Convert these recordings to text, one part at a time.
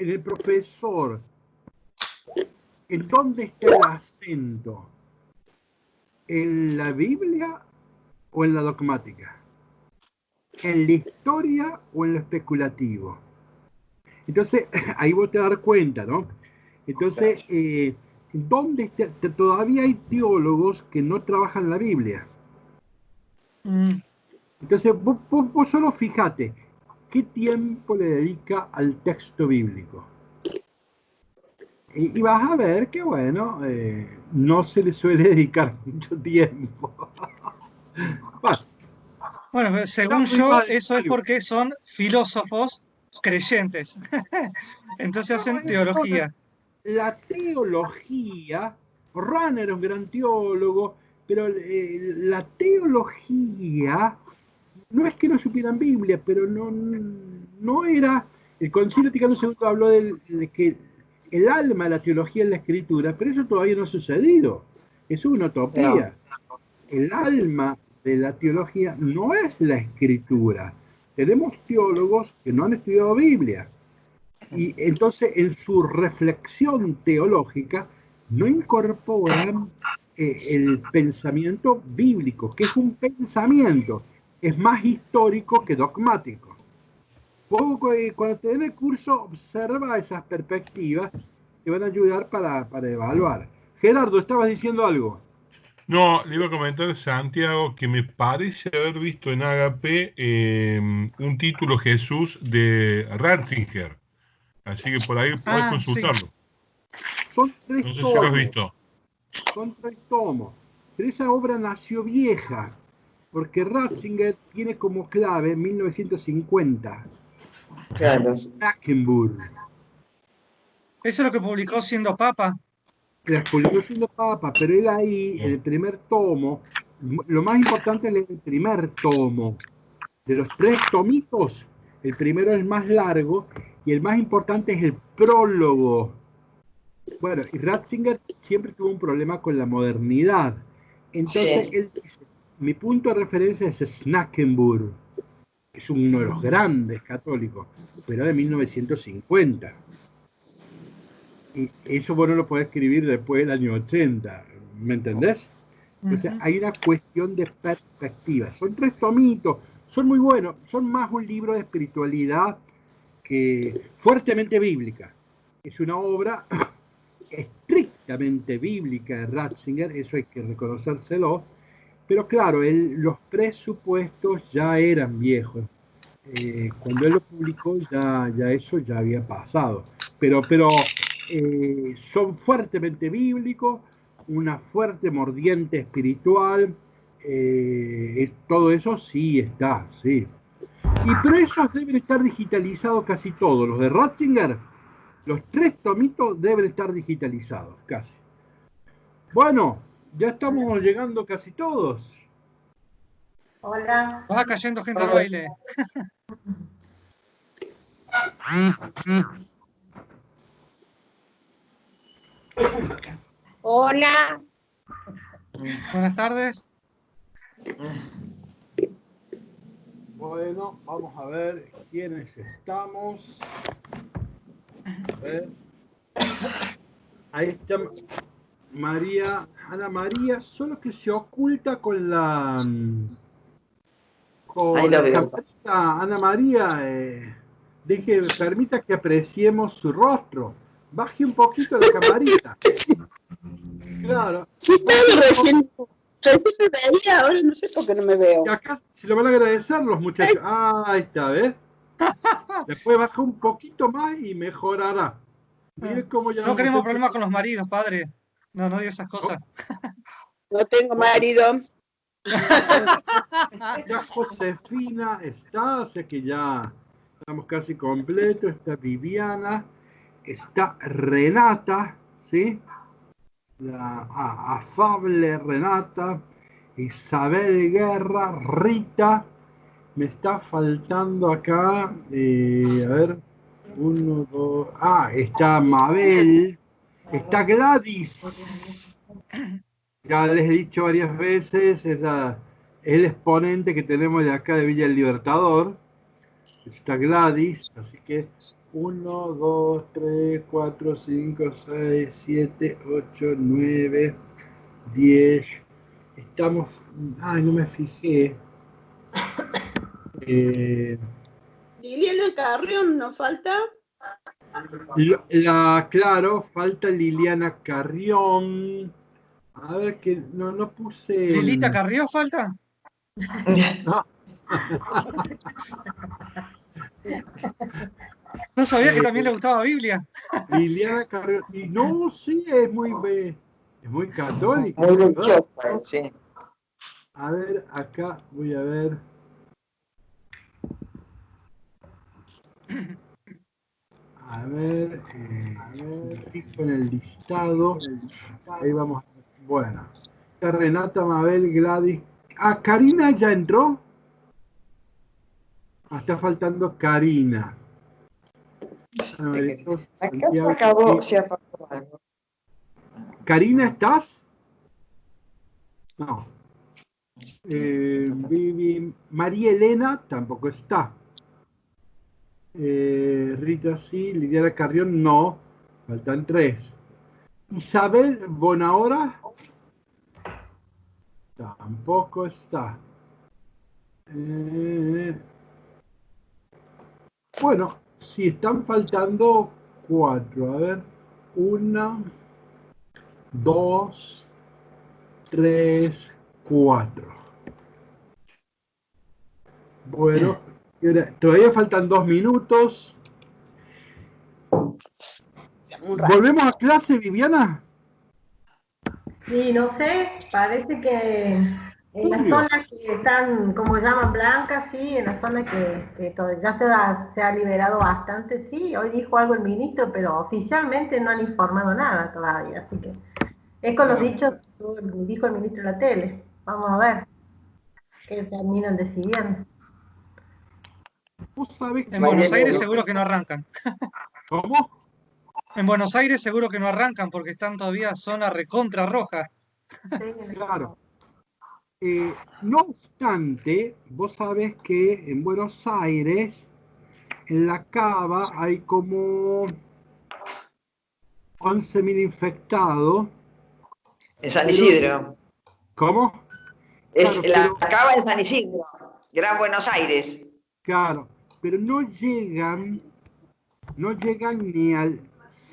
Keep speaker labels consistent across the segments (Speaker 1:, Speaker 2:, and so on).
Speaker 1: en el profesor, ¿en dónde está el acento? ¿En la Biblia o en la dogmática? ¿En la historia o en lo especulativo? Entonces, ahí vos te das cuenta, ¿no? Entonces, ¿dónde está? Todavía hay teólogos que no trabajan la Biblia. Entonces, vos solo fíjate, ¿qué tiempo le dedica al texto bíblico? Y vas a ver que, bueno, no se le suele dedicar mucho tiempo.
Speaker 2: Bueno, según yo, eso es porque son filósofos creyentes. Entonces hacen teología.
Speaker 1: La teología, Rahner era un gran teólogo, pero la teología no es que no supieran Biblia, pero no era. El Concilio Vaticano II habló de que el alma de la teología es la escritura, pero eso todavía no ha sucedido. Es una utopía. No. El alma de la teología no es la escritura. Tenemos teólogos que no han estudiado Biblia. Y entonces en su reflexión teológica no incorporan el pensamiento bíblico, que es un pensamiento, es más histórico que dogmático. Cuando te den el curso, observa esas perspectivas que van a ayudar para evaluar. Gerardo, estabas diciendo algo.
Speaker 3: No, le iba a comentar a Santiago que me parece haber visto en Agape un título Jesús de Ratzinger. Así que por ahí podés consultarlo.
Speaker 1: Sí. Son 3
Speaker 3: no sé
Speaker 1: tomos.
Speaker 3: Si lo has visto.
Speaker 1: Son 3 tomos. Pero esa obra nació vieja, porque Ratzinger tiene como clave 1950.
Speaker 4: Claro.
Speaker 1: Schnackenburg.
Speaker 2: Eso es lo que publicó siendo papa.
Speaker 1: Las publicó siendo papa, pero él ahí, en el primer tomo, lo más importante es el primer tomo. De los 3 tomitos, el primero es el más largo y el más importante es el prólogo. Bueno, y Ratzinger siempre tuvo un problema con la modernidad. Entonces, él dice, mi punto de referencia es Schnackenburg. Es uno de los grandes católicos, pero de 1950. Y eso vos no lo podés escribir después del año 80, ¿me entendés? Entonces hay una cuestión de perspectiva. Son 3 tomitos, son muy buenos, son más un libro de espiritualidad que fuertemente bíblica. Es una obra estrictamente bíblica de Ratzinger, eso hay que reconocérselo, pero claro, los presupuestos ya eran viejos. Cuando él lo publicó ya eso ya había pasado. Pero son fuertemente bíblicos, una fuerte mordiente espiritual, todo eso sí está, sí. Pero esos deben estar digitalizados casi todos. Los de Ratzinger, los 3 tomitos deben estar digitalizados, casi. Bueno, ya estamos llegando casi todos.
Speaker 5: Hola.
Speaker 2: Va cayendo gente al baile.
Speaker 5: Hola.
Speaker 2: Buenas tardes.
Speaker 1: Bueno, vamos a ver quiénes estamos. A ver. Ahí está Ana María, solo que se oculta con la camarita. Ana María, permita que apreciemos su rostro. Baje un poquito la camarita. Claro.
Speaker 4: Sí, claro, recién me veía, ahora no sé por qué no me veo.
Speaker 1: Y acá se lo van a agradecer los muchachos. Ahí está, ¿ves? Después baja un poquito más y mejorará.
Speaker 2: No queremos problemas con los maridos, padre. No diga esas cosas.
Speaker 4: No tengo marido.
Speaker 1: Ya Josefina está, así que ya estamos casi completos. Está Viviana, está Renata, ¿sí? La afable Renata, Isabel Guerra, Rita. Me está faltando acá, a ver, 1, 2, está Mabel, está Gladys. Ya les he dicho varias veces, es el exponente que tenemos de acá de Villa El Libertador. Está Gladys, así que 1, 2, 3, 4, 5, 6, 7, 8, 9, 10. Estamos. Ay, no me fijé.
Speaker 4: Liliana Carrión, ¿nos falta?
Speaker 1: Claro, falta Liliana Carrión. A ver, que no puse.
Speaker 2: ¿Lilita Carrió falta?
Speaker 1: No.
Speaker 2: No sabía que también le gustaba Biblia.
Speaker 1: Liliana Carrión. Y no, sí, es muy católica.
Speaker 5: Muy religiosa, sí.
Speaker 1: A ver, acá voy a ver. A ver, fijo en el listado. Ahí vamos. Bueno. Está Renata, Mabel, Gladys. Ah, Karina ya entró. Ah, está faltando Karina.
Speaker 5: Acá se acabó, se afectó algo.
Speaker 1: Karina, ¿estás? No. Vivi, María Elena tampoco está. Rita sí, Liliana Carrión no. Faltan 3. Isabel Bonahora tampoco está. Bueno, sí, están faltando 4. A ver, 1, 2, 3, 4. Bueno, todavía faltan 2 minutos. ¿Volvemos a clase, Viviana?
Speaker 6: Sí, no sé, parece que en las zonas que están, como llaman, blancas, sí, en las zonas que ya se ha liberado bastante, sí, hoy dijo algo el ministro, pero oficialmente no han informado nada todavía, así que es con los dichos que dijo el ministro en la tele. Vamos a ver qué terminan decidiendo.
Speaker 2: En Buenos Aires seguro que no arrancan.
Speaker 1: ¿Cómo?
Speaker 2: En Buenos Aires seguro que no arrancan porque están todavía zona recontra roja.
Speaker 1: Claro. No obstante, vos sabés que en Buenos Aires, en la Cava, hay como 11.000 infectados.
Speaker 5: En San Isidro.
Speaker 1: ¿Cómo?
Speaker 5: Es claro, la Cava en San Isidro, Gran Buenos Aires.
Speaker 1: Claro, pero no llegan ni al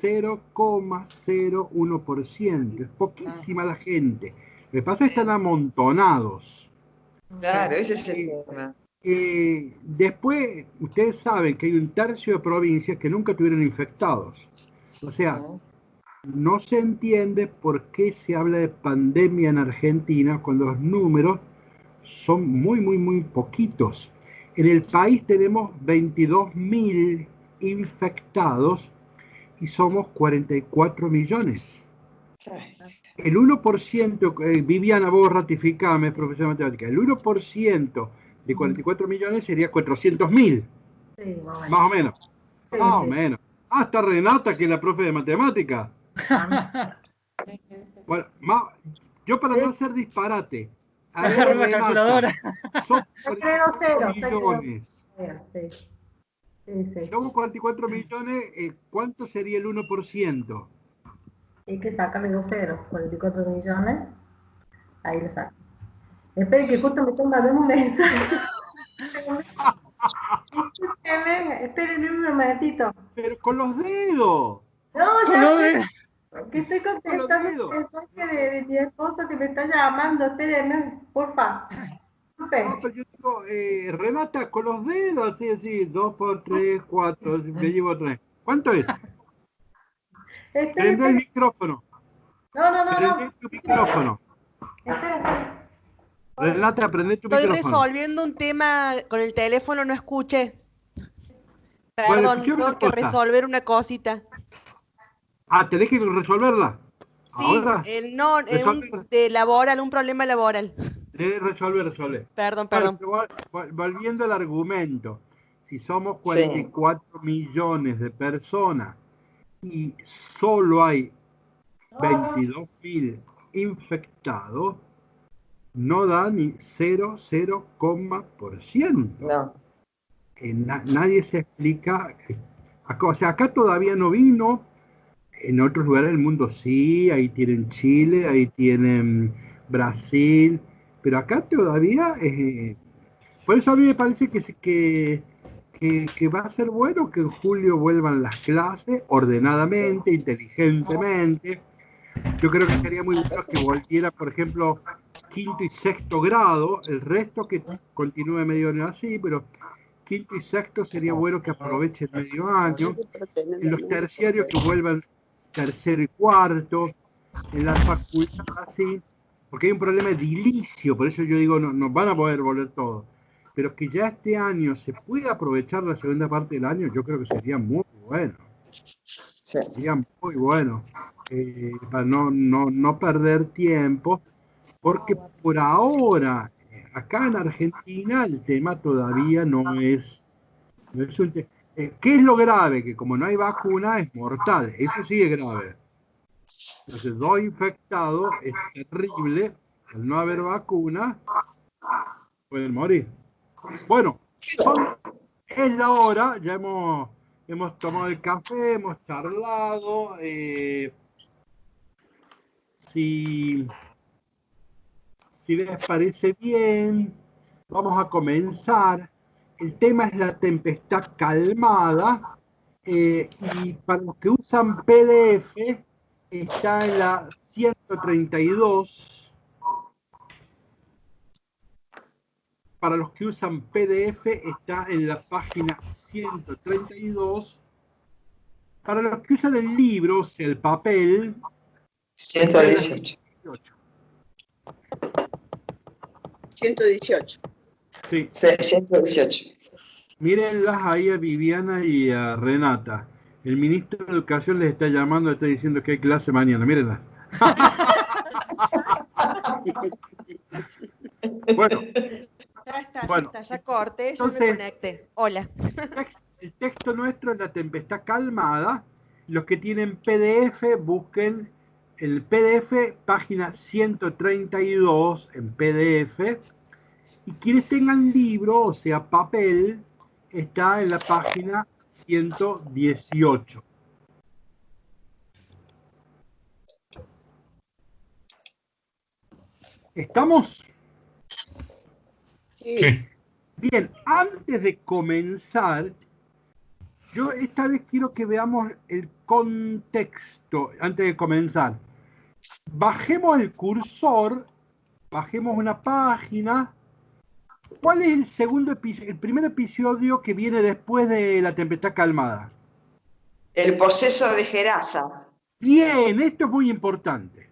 Speaker 1: 0,01%. Es poquísima la gente. Lo que pasa es que están amontonados.
Speaker 5: Claro, ese es el tema.
Speaker 1: Después, ustedes saben que hay un tercio de provincias que nunca tuvieron infectados. O sea, no se entiende por qué se habla de pandemia en Argentina cuando los números son muy poquitos. En el país tenemos 22.000 infectados y somos 44 millones. El 1%, Viviana, vos ratificame, profesora de matemática, el 1% de 44 millones sería 400.000.
Speaker 6: Sí,
Speaker 1: más o menos.
Speaker 6: Sí,
Speaker 1: Más o
Speaker 6: sí.
Speaker 1: menos. Ah, está Renata, que es la profe de matemática. Bueno, yo para no hacer disparate, a ver,
Speaker 2: Agarró la calculadora.
Speaker 1: Son
Speaker 6: Está
Speaker 1: 44
Speaker 6: cero,
Speaker 1: millones.
Speaker 6: Sí.
Speaker 1: Somos 44 millones, ¿cuánto sería el 1%?
Speaker 6: Hay que sacarle 2 ceros, 44 millones. Ahí le saco. Esperen que justo me están mandando un mensaje. Esperen un momentito.
Speaker 1: Pero con los dedos.
Speaker 6: No,
Speaker 2: Con lo de-
Speaker 6: que estoy contestando el mensaje de mi esposo que me está llamando. Espérenme, porfa.
Speaker 1: No, pero yo digo, Renata, con los dedos, así, 2 por 3, 4, me llevo 3. ¿Cuánto es? Prende el micrófono.
Speaker 6: No.
Speaker 1: Prende tu micrófono.
Speaker 6: Espera.
Speaker 1: Renata, prende tu
Speaker 7: Estoy
Speaker 1: micrófono.
Speaker 7: resolviendo un tema con el teléfono, no escuché.
Speaker 1: Bueno,
Speaker 7: Perdón,
Speaker 1: escuchame
Speaker 7: tengo
Speaker 1: una
Speaker 7: que
Speaker 1: cosa.
Speaker 7: resolver una cosita.
Speaker 1: Ah, ¿tenés que resolverla?
Speaker 7: Sí,
Speaker 1: ¿Ahora?
Speaker 7: de laboral, un problema laboral.
Speaker 1: Resolver.
Speaker 7: Perdón.
Speaker 1: Bueno, volviendo al argumento, si somos 44 millones de personas y solo hay 22.000 infectados, no da ni 0,0%.
Speaker 5: No.
Speaker 1: Nadie se explica Acá, o sea, acá todavía no vino. En otros lugares del mundo sí, ahí tienen Chile, ahí tienen Brasil, pero acá todavía, por eso a mí me parece que va a ser bueno que en julio vuelvan las clases ordenadamente, inteligentemente. Yo creo que sería muy bueno que volviera, por ejemplo, quinto y sexto grado, el resto que continúe medio año así, pero quinto y sexto sería bueno que aprovechen medio año. En los terciarios que vuelvan tercero y cuarto, en la facultad así, porque hay un problema edilicio, por eso yo digo, no van a poder volver todos. Pero que ya este año se pueda aprovechar la segunda parte del año, yo creo que sería muy bueno. Sería muy bueno. Para no perder tiempo, porque por ahora, acá en Argentina, el tema todavía no es un tema. ¿Qué es lo grave? Que como no hay vacuna, es mortal. Eso sí es grave. Entonces, dos infectados es terrible. Al no haber vacuna, pueden morir. Bueno, es la hora. Ya hemos tomado el café, hemos charlado. Si les parece bien, vamos a comenzar. El tema es la tempestad calmada. Y para los que usan PDF, está en la 132. Para los que usan PDF, está en la página 132. Para los que usan el libro, o sea, el papel,
Speaker 5: 118.
Speaker 4: 118.
Speaker 1: Sí.
Speaker 5: 118.
Speaker 1: Mírenlas ahí a Viviana y a Renata. El ministro de Educación les está llamando, está diciendo que hay clase mañana. Mírenlas. Bueno.
Speaker 7: Ya corté,
Speaker 1: Entonces,
Speaker 7: ya me conecté. Hola.
Speaker 1: El texto nuestro es La tempestad calmada. Los que tienen PDF, busquen el PDF, página 132 en PDF. Y quienes tengan libro, o sea, papel, está en la página 118. ¿Estamos?
Speaker 3: Sí.
Speaker 1: Bien, antes de comenzar, yo esta vez quiero que veamos el contexto, antes de comenzar. Bajemos el cursor, bajemos una página. ¿Cuál es el segundo episodio, el primer episodio que viene después de La tempestad calmada?
Speaker 5: El poseso de Gerasa.
Speaker 1: Bien, esto es muy importante.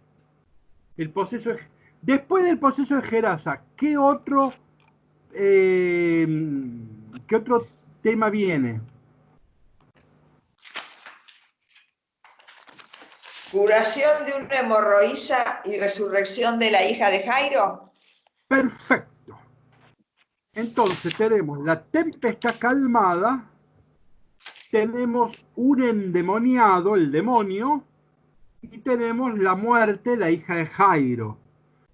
Speaker 1: Después del poseso de Gerasa, ¿qué otro tema viene?
Speaker 5: Curación de una hemorroísa y resurrección de la hija de Jairo.
Speaker 1: Perfecto. Entonces tenemos la tempestad calmada, tenemos un endemoniado, el demonio, y tenemos la muerte, la hija de Jairo.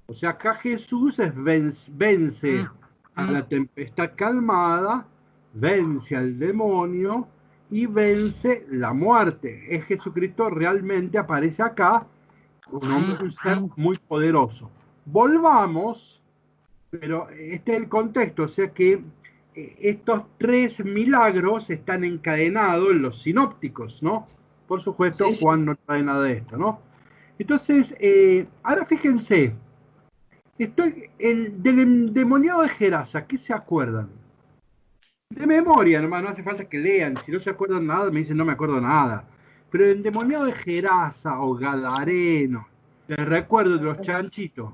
Speaker 1: O sea, acá Jesús vence a la tempestad calmada, vence al demonio y vence la muerte. Es Jesucristo realmente aparece acá, un ser muy poderoso. Volvamos, pero este es el contexto, o sea que estos tres milagros están encadenados en los sinópticos, ¿no? Por supuesto, sí. Juan no trae nada de esto, ¿no? Entonces, ahora fíjense, del endemoniado de Gerasa, ¿qué se acuerdan? De memoria, nomás, no hace falta que lean. Si no se acuerdan nada, me dicen no me acuerdo nada. Pero el endemoniado de Gerasa o Gadareno, les recuerdo de los chanchitos.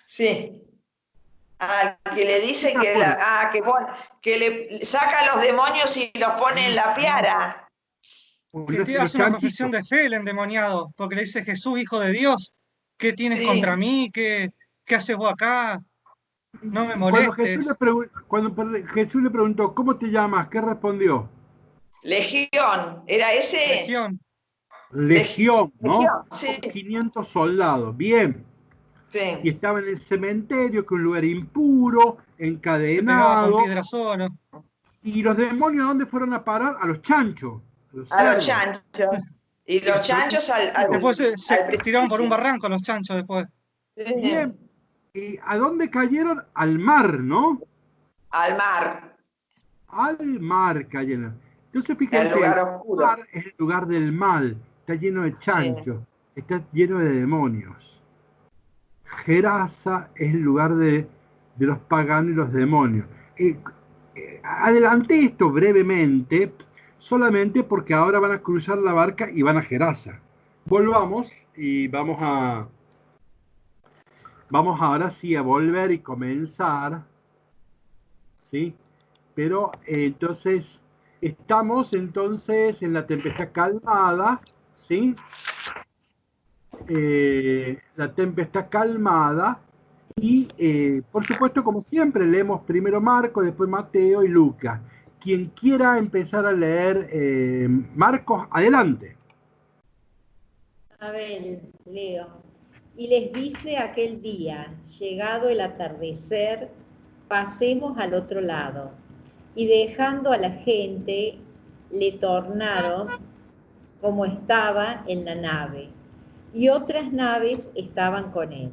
Speaker 5: Sí. Que le dice que le saca a los demonios y los pone en la piara.
Speaker 2: Que te hace una profesión de fe el endemoniado, porque le dice Jesús, hijo de Dios, ¿qué tienes contra mí? ¿Qué haces vos acá? No me molestes.
Speaker 1: Cuando Jesús le preguntó, ¿cómo te llamas? ¿Qué respondió?
Speaker 5: Legión, ¿era ese?
Speaker 1: Legión, ¿no?
Speaker 5: Legión, sí.
Speaker 1: 500 soldados, bien.
Speaker 5: Sí.
Speaker 1: Y estaba en el cementerio, que es un lugar impuro, encadenado.
Speaker 2: Se pegaba con piedra solo.
Speaker 1: ¿Y los demonios a dónde fueron a parar? A los chanchos.
Speaker 5: A los chanchos. Y los chanchos
Speaker 2: Después se
Speaker 5: al
Speaker 2: tiraron por un
Speaker 5: precipicio.
Speaker 2: barranco los chanchos después.
Speaker 1: Bien. ¿Y a dónde cayeron? Al mar, ¿no?
Speaker 5: Al mar.
Speaker 1: Al mar cayeron. Entonces fíjense,
Speaker 5: El lugar
Speaker 1: el
Speaker 5: oscuro.
Speaker 1: mar es el lugar del mal. Está lleno de chanchos. Está lleno de demonios. Gerasa es el lugar de los paganos y los demonios. Adelanté esto brevemente, solamente porque ahora van a cruzar la barca y van a Gerasa. Volvamos y vamos ahora sí a volver y comenzar, ¿sí? Pero entonces, estamos entonces en la tempestad calmada, ¿sí? La tempestad calmada y por supuesto, como siempre, leemos primero Marcos, después Mateo y Lucas. Quien quiera empezar a leer Marcos, adelante.
Speaker 8: A ver, leo. Y les dice aquel día, llegado el atardecer, pasemos al otro lado. Y dejando a la gente, le tornaron como estaba en la nave. Y otras naves estaban con él.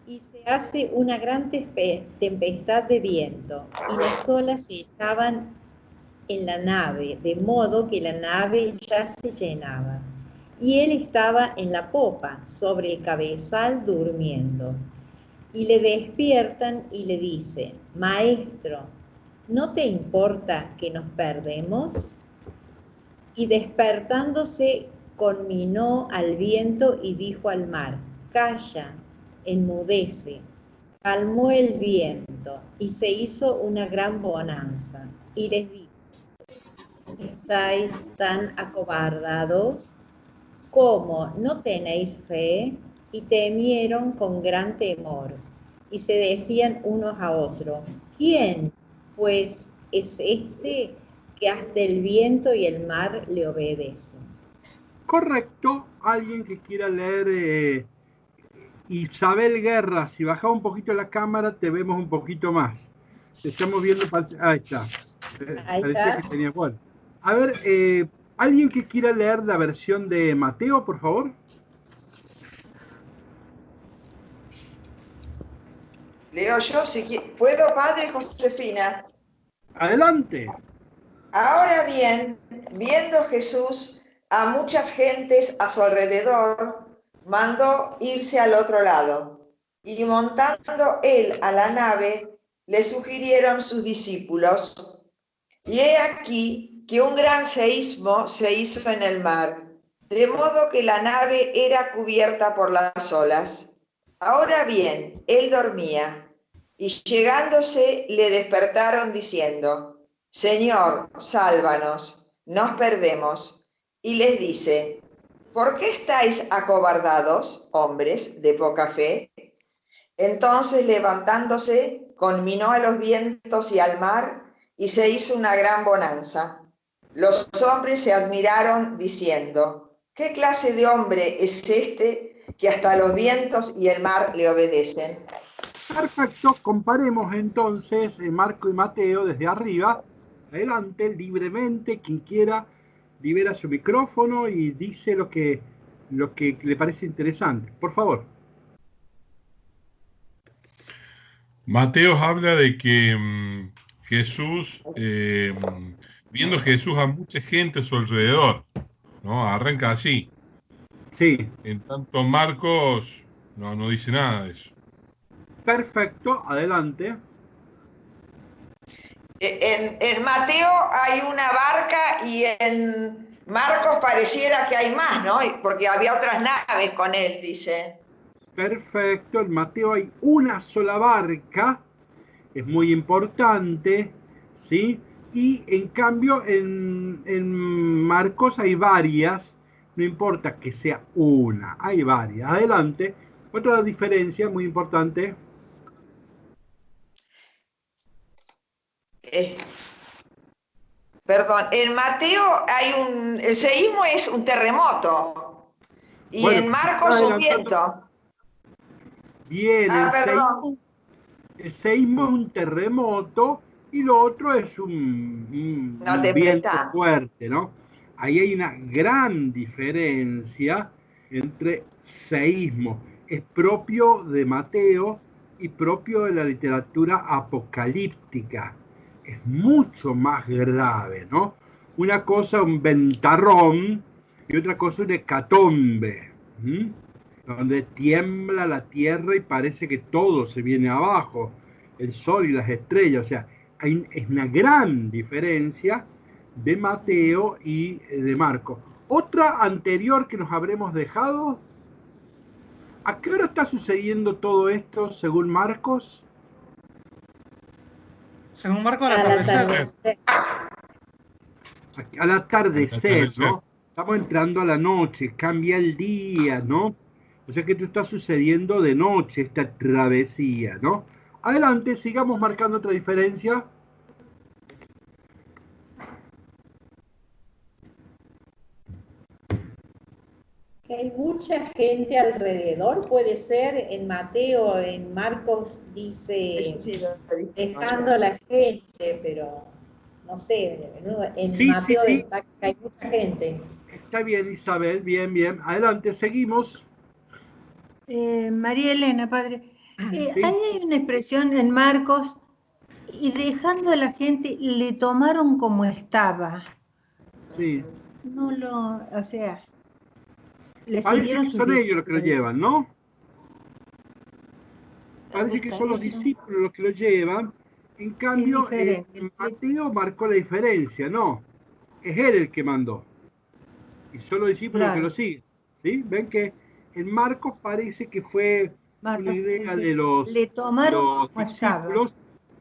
Speaker 8: Y se hace una gran tempestad de viento, y las olas se echaban en la nave, de modo que la nave ya se llenaba. Y él estaba en la popa, sobre el cabezal, durmiendo. Y le despiertan y le dicen, Maestro, ¿no te importa que nos perdemos? Y despertándose, conminó al viento y dijo al mar, Calla, enmudece. Calmó el viento y se hizo una gran bonanza. Y les dijo, ¿estáis tan acobardados? ¿Cómo no tenéis fe? Y temieron con gran temor. Y se decían unos a otros, ¿quién pues es este que hasta el viento y el mar le obedecen?
Speaker 1: Correcto. Alguien que quiera leer Isabel Guerra, si baja un poquito la cámara, te vemos un poquito más. Te estamos viendo. Ahí está. Parecía que tenía. Bueno. A ver, alguien que quiera leer la versión de Mateo, por favor.
Speaker 5: Leo yo, si puedo, padre Josefina.
Speaker 1: Adelante.
Speaker 5: Ahora bien, viendo Jesús a muchas gentes a su alrededor, mandó irse al otro lado, y montando él a la nave, le sugirieron sus discípulos. Y he aquí que un gran seísmo se hizo en el mar, de modo que la nave era cubierta por las olas. Ahora bien, él dormía, y llegándose le despertaron diciendo, Señor, sálvanos, nos perdemos. Y les dice, ¿por qué estáis acobardados, hombres de poca fe? Entonces levantándose, conminó a los vientos y al mar, y se hizo una gran bonanza. Los hombres se admiraron diciendo, ¿qué clase de hombre es este que hasta los vientos y el mar le obedecen?
Speaker 1: Perfecto, comparemos entonces Marco y Mateo desde arriba. Adelante, libremente, quien quiera, libera su micrófono y dice lo que le parece interesante. Por favor.
Speaker 3: Mateo habla de que Jesús, viendo Jesús a mucha gente a su alrededor, ¿no? Arranca así.
Speaker 1: Sí.
Speaker 3: En tanto Marcos no dice nada de eso.
Speaker 1: Perfecto, adelante.
Speaker 5: En Mateo hay una barca y en Marcos pareciera que hay más, ¿no? Porque había otras naves con él, dice.
Speaker 1: Perfecto, en Mateo hay una sola barca, es muy importante, ¿sí? Y en cambio en Marcos hay varias, no importa que sea una, hay varias. Adelante, otra diferencia muy importante.
Speaker 5: Perdón, en Mateo hay el seísmo es un terremoto y bueno, en Marcos un viento.
Speaker 1: Bien, el seísmo es un terremoto y lo otro es un viento fuerte, ¿no? Ahí hay una gran diferencia entre seísmo. Es propio de Mateo y propio de la literatura apocalíptica. Es mucho más grave, ¿no? Una cosa un ventarrón y otra cosa un hecatombe, donde tiembla la tierra y parece que todo se viene abajo, el sol y las estrellas. O sea, es una gran diferencia de Mateo y de Marcos. Otra anterior que nos habremos dejado. ¿A qué hora está sucediendo todo esto según Marcos?
Speaker 2: Según Marcos, al atardecer.
Speaker 1: Al atardecer, ¿no? Estamos entrando a la noche, cambia el día, ¿no? O sea que esto está sucediendo de noche, esta travesía, ¿no? Adelante, sigamos marcando otra diferencia.
Speaker 8: Que hay mucha gente alrededor, puede ser. En Mateo, en Marcos dice dejando a la gente, pero no sé, en Mateo destaca que hay mucha gente.
Speaker 1: Está bien, Isabel, bien, bien. Adelante, seguimos.
Speaker 9: María Elena, padre. Ahí hay una expresión en Marcos, y dejando a la gente, le tomaron como estaba.
Speaker 1: Sí.
Speaker 9: No lo, o sea, le
Speaker 1: parece
Speaker 9: siguieron
Speaker 1: que son ellos los que lo llevan, ¿no? Parece que son los discípulos los que lo llevan. En cambio, Mateo marcó la diferencia, ¿no? Es él el que mandó. Y son los discípulos los que lo siguen. ¿Sí? Ven que en Marcos parece que fue una idea de los discípulos.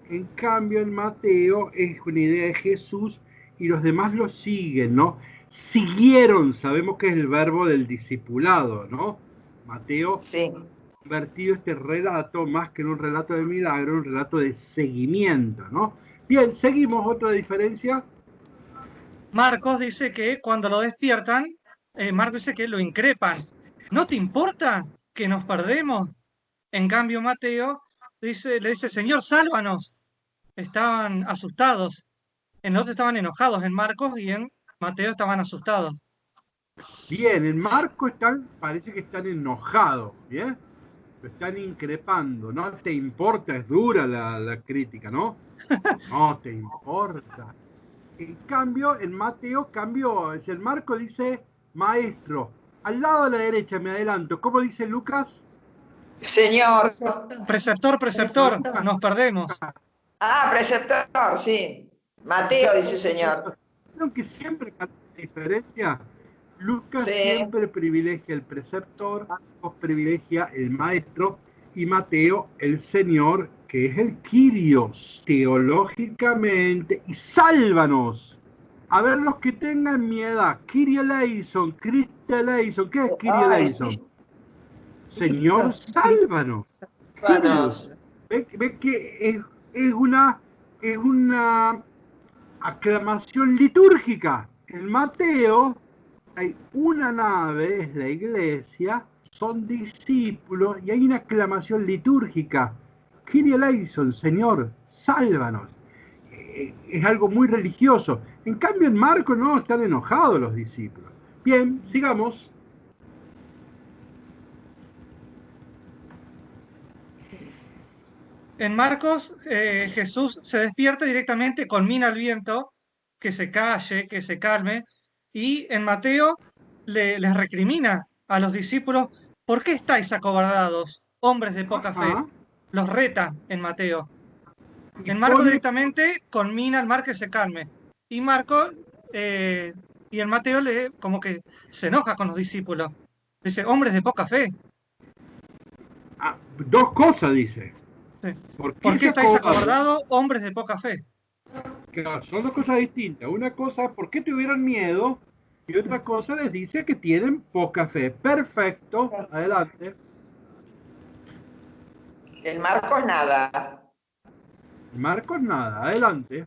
Speaker 1: En cambio, en Mateo es una idea de Jesús y los demás lo siguen, ¿no? Siguieron, sabemos que es el verbo del discipulado, ¿no? Mateo ha convertido este relato, más que en un relato de milagro, en un relato de seguimiento, ¿no? Bien, seguimos, otra diferencia.
Speaker 2: Marcos dice que cuando lo despiertan, Marcos dice que lo increpan. ¿No te importa que nos perdemos? En cambio, Mateo le dice, Señor, sálvanos. Estaban asustados. En los otros estaban enojados, en Marcos, y en Mateo estaban asustados.
Speaker 1: Bien, en Marcos parece que están enojados, ¿bien? Lo están increpando. No te importa, es dura la crítica, ¿no? No te importa. En cambio, en Mateo el Marco dice maestro. Al lado de la derecha, me adelanto. ¿Cómo dice Lucas?
Speaker 5: Señor.
Speaker 2: Preceptor, nos perdemos.
Speaker 5: Ah, preceptor, sí. Mateo dice señor.
Speaker 1: Creo que siempre hay diferencia. Lucas siempre privilegia el preceptor, Marcos privilegia el maestro y Mateo el señor, que es el Kyrios, teológicamente, y sálvanos. A ver, los que tengan mi edad, Kyrie eleison, Cristo eleison, ¿qué es Kyrie eleison? Señor, sálvanos. Ve que es una aclamación litúrgica. En Mateo hay una nave, es la iglesia, son discípulos y hay una aclamación litúrgica. Kyrie eleison, Señor, sálvanos. Es algo muy religioso. En cambio, en Marcos no, están enojados los discípulos. Bien, sigamos.
Speaker 2: En Marcos, Jesús se despierta directamente, conmina al viento, que se calle, que se calme, y en Mateo les recrimina a los discípulos, ¿por qué estáis acobardados, hombres de poca fe? Los reta en Mateo. En Marcos directamente conmina al mar que se calme. Y y en Mateo como que se enoja con los discípulos. Dice, hombres de poca fe.
Speaker 1: Dos cosas dice.
Speaker 2: Sí. ¿Por qué estáis acobardados, hombres de poca fe?
Speaker 1: Claro, son dos cosas distintas. Una cosa, ¿por qué tuvieron miedo? Y otra cosa les dice que tienen poca fe. Perfecto, adelante.
Speaker 5: El Marcos nada.
Speaker 1: Marcos nada, adelante.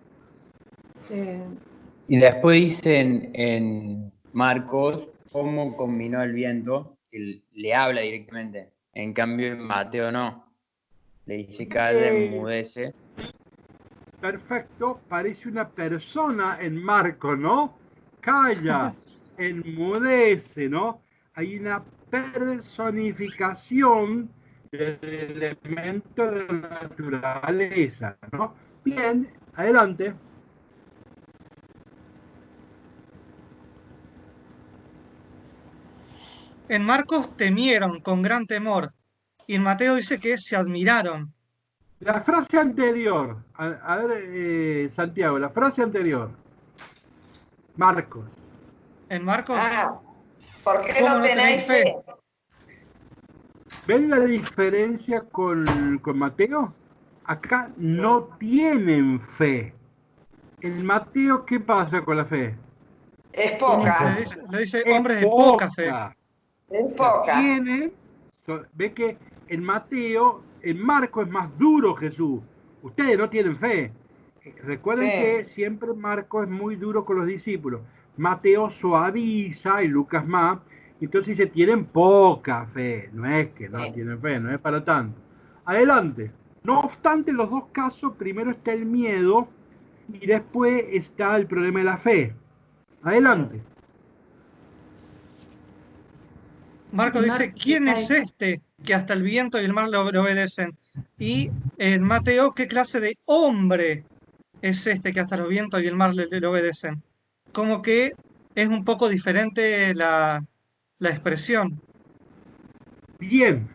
Speaker 10: Y después dicen en Marcos cómo combinó el viento, que le habla directamente. En cambio en Mateo no. Le dice calla, enmudece.
Speaker 1: Perfecto, parece una persona en Marcos, ¿no? Calla, enmudece, ¿no? Hay una personificación del elemento de la naturaleza, ¿no? Bien, adelante.
Speaker 2: En Marcos temieron con gran temor, y en Mateo dice que se admiraron.
Speaker 1: La frase anterior, a ver, Santiago, la frase anterior. Marcos.
Speaker 2: En Marcos,
Speaker 5: ¿por qué
Speaker 2: ¿cómo
Speaker 5: no tenéis fe?
Speaker 1: ¿Ven la diferencia con Mateo? Acá no tienen fe. En Mateo, ¿qué pasa con la fe?
Speaker 5: Es poca.
Speaker 2: Le dice hombres de poca fe.
Speaker 5: Es poca.
Speaker 1: Ve que en Mateo, en Marcos es más duro Jesús. Ustedes no tienen fe. Recuerden que siempre Marcos es muy duro con los discípulos. Mateo suaviza y Lucas más. Entonces dice, tienen poca fe. No es que no tienen fe, no es para tanto. Adelante. No obstante, en los dos casos, primero está el miedo y después está el problema de la fe. Adelante.
Speaker 2: Marcos dice, ¿quién es este que hasta el viento y el mar le obedecen? Y en Mateo, ¿qué clase de hombre es este que hasta los vientos y el mar le obedecen? Como que es un poco diferente la expresión.
Speaker 1: Bien.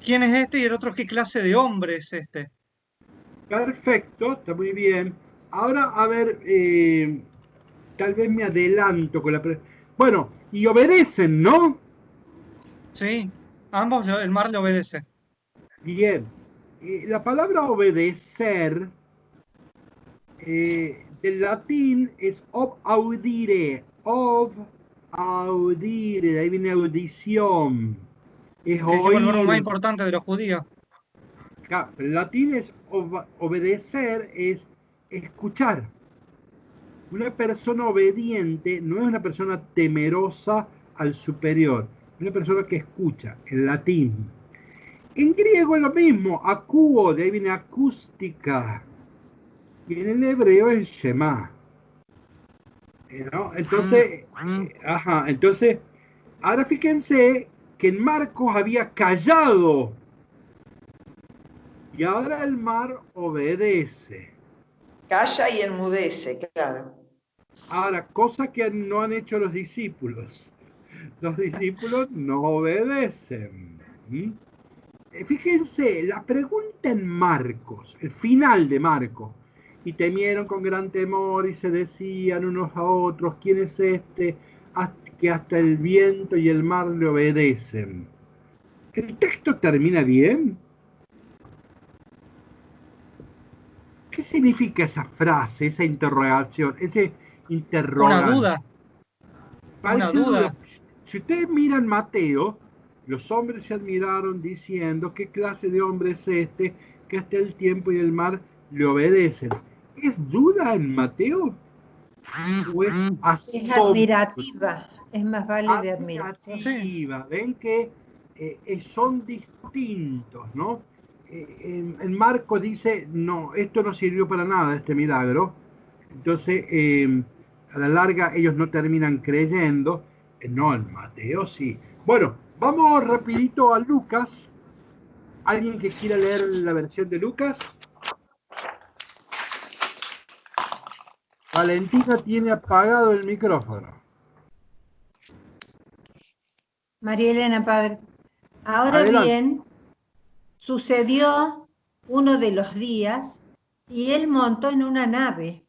Speaker 2: ¿Quién es este y el otro qué clase de hombre es este?
Speaker 1: Perfecto, está muy bien. Ahora, a ver, tal vez me adelanto con la... Bueno, y obedecen, ¿no?
Speaker 2: Sí, ambos el mar le obedece.
Speaker 1: Bien. La palabra obedecer del latín es ob audire. Ob audire, de ahí viene audición. Es
Speaker 2: que es el verbo más
Speaker 1: oír.
Speaker 2: importante de los judíos.
Speaker 1: El latín es obedecer, es escuchar. Una persona obediente no es una persona temerosa al superior, es una persona que escucha, en latín. En griego es lo mismo, acuo, de ahí viene acústica. Y en el hebreo es Shema. ¿No? Entonces, entonces, ahora fíjense que en Marcos había callado. Y ahora el mar obedece.
Speaker 5: Calla y enmudece, claro.
Speaker 1: Ahora, cosa que no han hecho los discípulos. Los discípulos no obedecen. Fíjense, la pregunta en Marcos, el final de Marcos. Y temieron con gran temor y se decían unos a otros, ¿quién es este que hasta el viento y el mar le obedecen? ¿El texto termina bien? ¿Qué significa esa frase, esa interrogación, ese interrogante?
Speaker 2: Una duda. Una duda.
Speaker 1: Si ustedes miran Mateo, los hombres se admiraron diciendo, ¿qué clase de hombre es este que hasta el tiempo y el mar le obedecen? ¿Es duda en Mateo? ¿O es
Speaker 9: admirativa? Es más vale de admirativa.
Speaker 1: Ven que son distintos, ¿no? En Marcos dice, no, esto no sirvió para nada, este milagro. Entonces, a la larga, ellos no terminan creyendo. No, en Mateo sí. Bueno, vamos rapidito a Lucas. ¿Alguien que quiera leer la versión de Lucas? Valentina tiene apagado el micrófono.
Speaker 9: María Elena, padre. Ahora
Speaker 1: Adelante.
Speaker 9: bien, sucedió uno de los días y él montó en una nave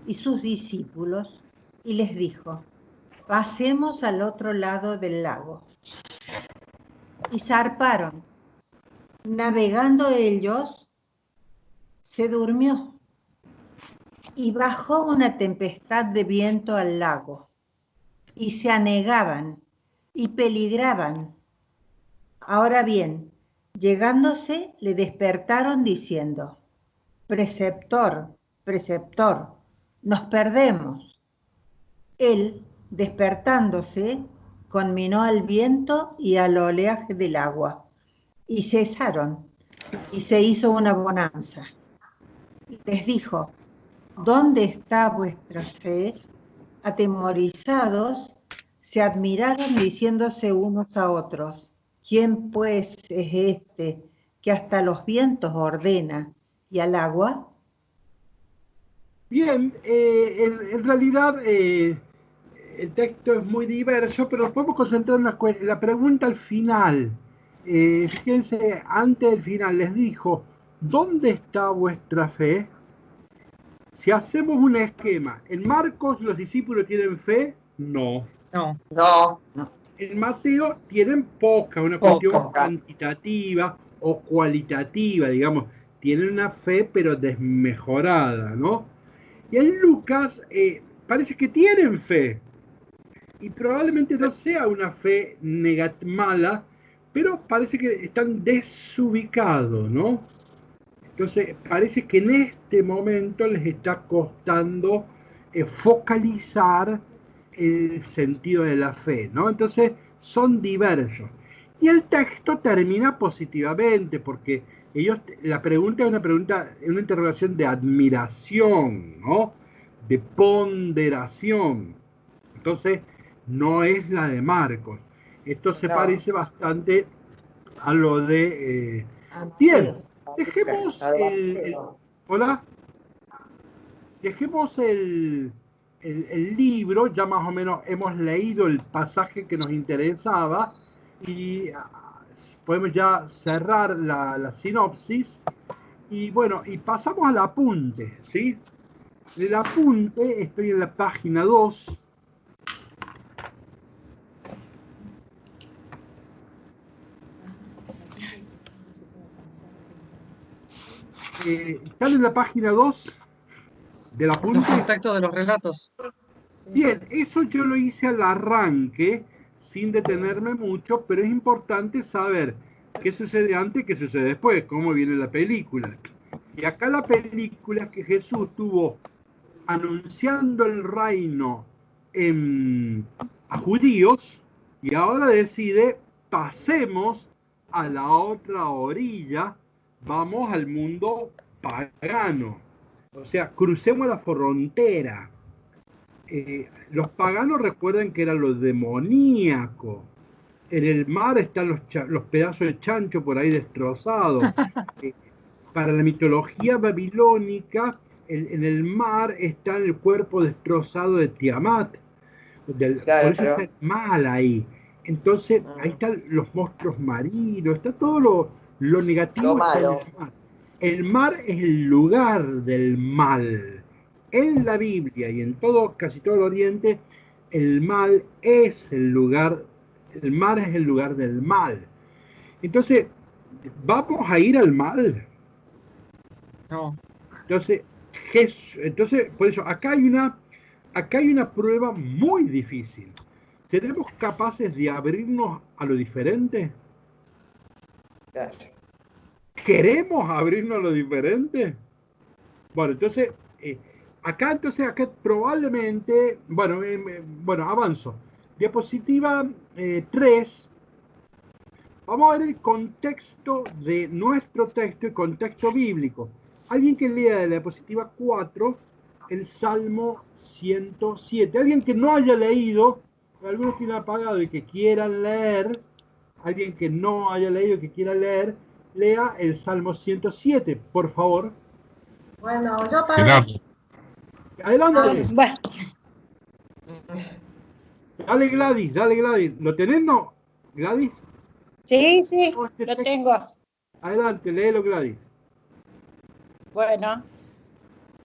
Speaker 9: y sus discípulos y les dijo, pasemos al otro lado del lago. Y zarparon. Navegando ellos, se durmió y bajó una tempestad de viento al lago y se anegaban y peligraban. Ahora bien, llegándose, le despertaron diciendo, preceptor, preceptor, nos perdemos. Él, despertándose, conminó al viento y al oleaje del agua, y cesaron, y se hizo una bonanza. les dijo, ¿dónde está vuestra fe? Atemorizados, se admiraron diciéndose unos a otros, ¿quién pues es este que hasta los vientos ordena y al agua?
Speaker 1: Bien, en realidad el texto es muy diverso, pero nos podemos concentrar en la pregunta al final. Fíjense, antes del final les dijo, ¿dónde está vuestra fe? Si hacemos un esquema, ¿en Marcos los discípulos tienen fe? No.
Speaker 5: No.
Speaker 1: En Mateo tienen poca, una cuestión cuantitativa o cualitativa, digamos. Tienen una fe pero desmejorada, ¿no? Y en Lucas parece que tienen fe. Y probablemente no sea una fe mala, pero parece que están desubicados, ¿no? Entonces, parece que en este momento les está costando focalizar el sentido de la fe, ¿no? Entonces, son diversos. Y el texto termina positivamente, porque la pregunta es una interrogación de admiración, ¿no? De ponderación. Entonces, no es la de Marcos. Esto se parece bastante a lo de... Bien, dejemos hola. Dejemos el libro, ya más o menos hemos leído el pasaje que nos interesaba y podemos ya cerrar la sinopsis y bueno, y pasamos al apunte, ¿sí? El apunte, estoy en la página 2. ¿Están en la página 2 del apunte?
Speaker 2: Los contactos de los relatos.
Speaker 1: Bien, eso yo lo hice al arranque, sin detenerme mucho, pero es importante saber qué sucede antes y qué sucede después, cómo viene la película. Y acá la película es que Jesús estuvo anunciando el reino a judíos y ahora decide, pasemos a la otra orilla, vamos al mundo pagano. O sea, crucemos la frontera. Los paganos recuerden que era lo demoníaco. En el mar están los pedazos de chancho por ahí destrozados. Para la mitología babilónica, en el mar está el cuerpo destrozado de Tiamat. Por eso está el mal ahí. Entonces, ahí están los monstruos marinos, está todo lo negativo.
Speaker 5: Malo.
Speaker 1: El mar es el lugar del mal. En la Biblia y en casi todo el Oriente, el mal es el lugar, el mar es el lugar del mal. Entonces, ¿vamos a ir al mal?
Speaker 2: No.
Speaker 1: Entonces, por eso, acá hay una prueba muy difícil. ¿Seremos capaces de abrirnos a lo diferente? ¿Queremos abrirnos a lo diferente? Bueno, entonces, acá probablemente, bueno, avanzo. Diapositiva 3. Vamos a ver el contexto de nuestro texto y contexto bíblico. Alguien que lea de la diapositiva 4 el Salmo 107. Alguien que no haya leído, algunos tienen apagado y que quieran leer, alguien que no haya leído y que quiera leer, lea el Salmo 107, por favor.
Speaker 6: Bueno, yo para...
Speaker 1: Adelante.
Speaker 4: Bueno,
Speaker 1: Dale Gladys. ¿Lo tenés, no, Gladys?
Speaker 4: sí, lo tengo.
Speaker 1: Adelante, léelo, Gladys.
Speaker 4: Bueno,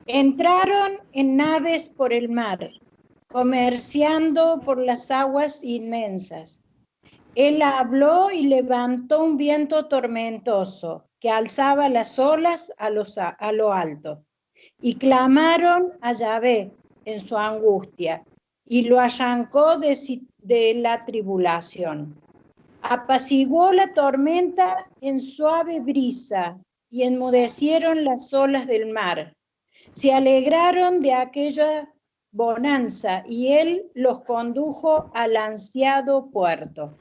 Speaker 4: entraron en naves por el mar, comerciando por las aguas inmensas. Él habló y levantó un viento tormentoso que alzaba las olas a lo alto. Y clamaron a Yahvé en su angustia, y lo arrancó de la tribulación. Apaciguó la tormenta en suave brisa, y enmudecieron las olas del mar. Se alegraron de aquella bonanza, y él los condujo al ansiado puerto.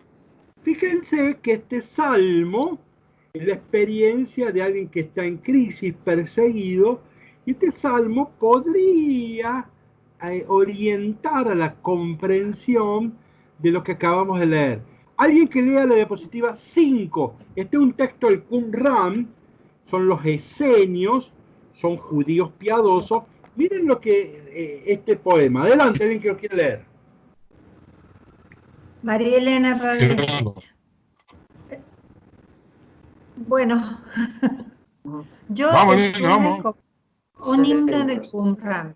Speaker 1: Fíjense que este salmo es la experiencia de alguien que está en crisis, perseguido, Y este salmo podría orientar a la comprensión de lo que acabamos de leer. Alguien que lea la diapositiva 5. Este es un texto del Qumran, son los esenios, son judíos piadosos. Miren lo que este poema. Adelante, alguien que lo quiere leer.
Speaker 9: María Elena Rodríguez. Bueno, yo estuve como un himno de Qumran.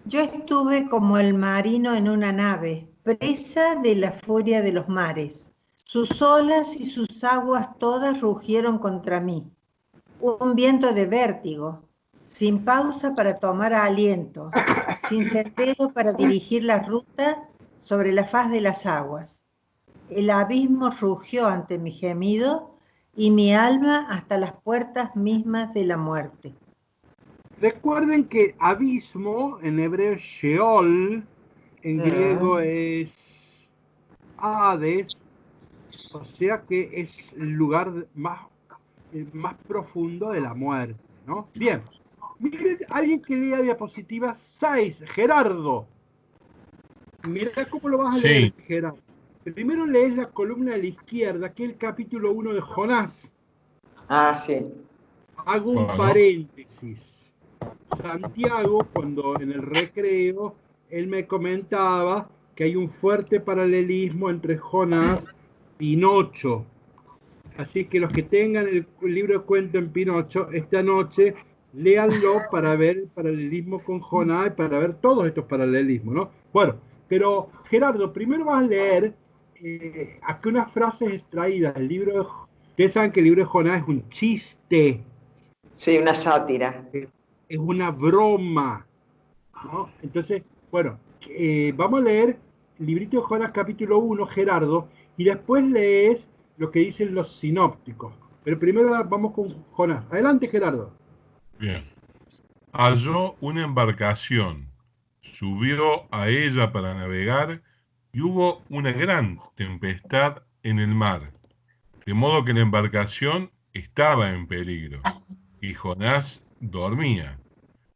Speaker 9: Yo estuve como el marino en una nave, presa de la furia de los mares. Sus olas y sus aguas todas rugieron contra mí. Un viento de vértigo, sin pausa para tomar aliento, sin sendero para dirigir la ruta sobre la faz de las aguas. El abismo rugió ante mi gemido y mi alma hasta las puertas mismas de la muerte.
Speaker 1: Recuerden que abismo en hebreo Sheol, en griego es Hades, o sea que es el lugar más profundo de la muerte, ¿no? Bien, miren, alguien que lea diapositiva 6, Gerardo. Mira cómo lo vas a leer, Gerardo. Primero lees la columna de la izquierda, que es el capítulo 1 de Jonás.
Speaker 5: Ah, sí.
Speaker 1: Hago un paréntesis. Santiago, cuando en el recreo, él me comentaba que hay un fuerte paralelismo entre Jonás y Pinocho. Así que los que tengan el libro de cuento en Pinocho, esta noche, léanlo para ver el paralelismo con Jonás y para ver todos estos paralelismos, ¿no? Bueno, pero Gerardo, primero vas a leer aquí unas frases extraídas del libro de... Ustedes saben que el libro de Jonás es un chiste.
Speaker 5: Sí, una sátira.
Speaker 1: Es una broma, ¿no? Entonces, bueno, vamos a leer el librito de Jonás capítulo 1, Gerardo, y después lees lo que dicen los sinópticos. Pero primero vamos con Jonás. Adelante, Gerardo.
Speaker 3: Bien. Halló una embarcación, subió a ella para navegar y hubo una gran tempestad en el mar, de modo que la embarcación estaba en peligro y Jonás dormía.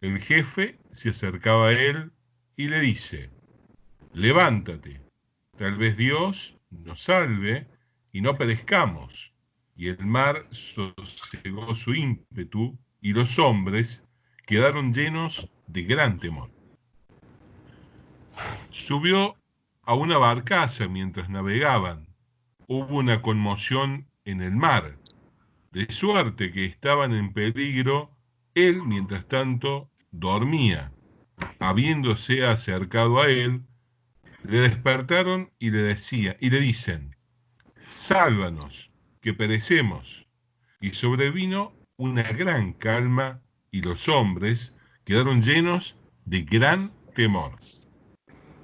Speaker 3: El jefe se acercaba a él y le dice: levántate, tal vez Dios nos salve y no perezcamos. Y el mar sosegó su ímpetu y los hombres quedaron llenos de gran temor. Subió a una barcaza mientras navegaban. Hubo una conmoción en el mar, de suerte que estaban en peligro. Él, mientras tanto, dormía. Habiéndose acercado a él, le despertaron y le dicen: sálvanos, que perecemos. Y sobrevino una gran calma y los hombres quedaron llenos de gran temor.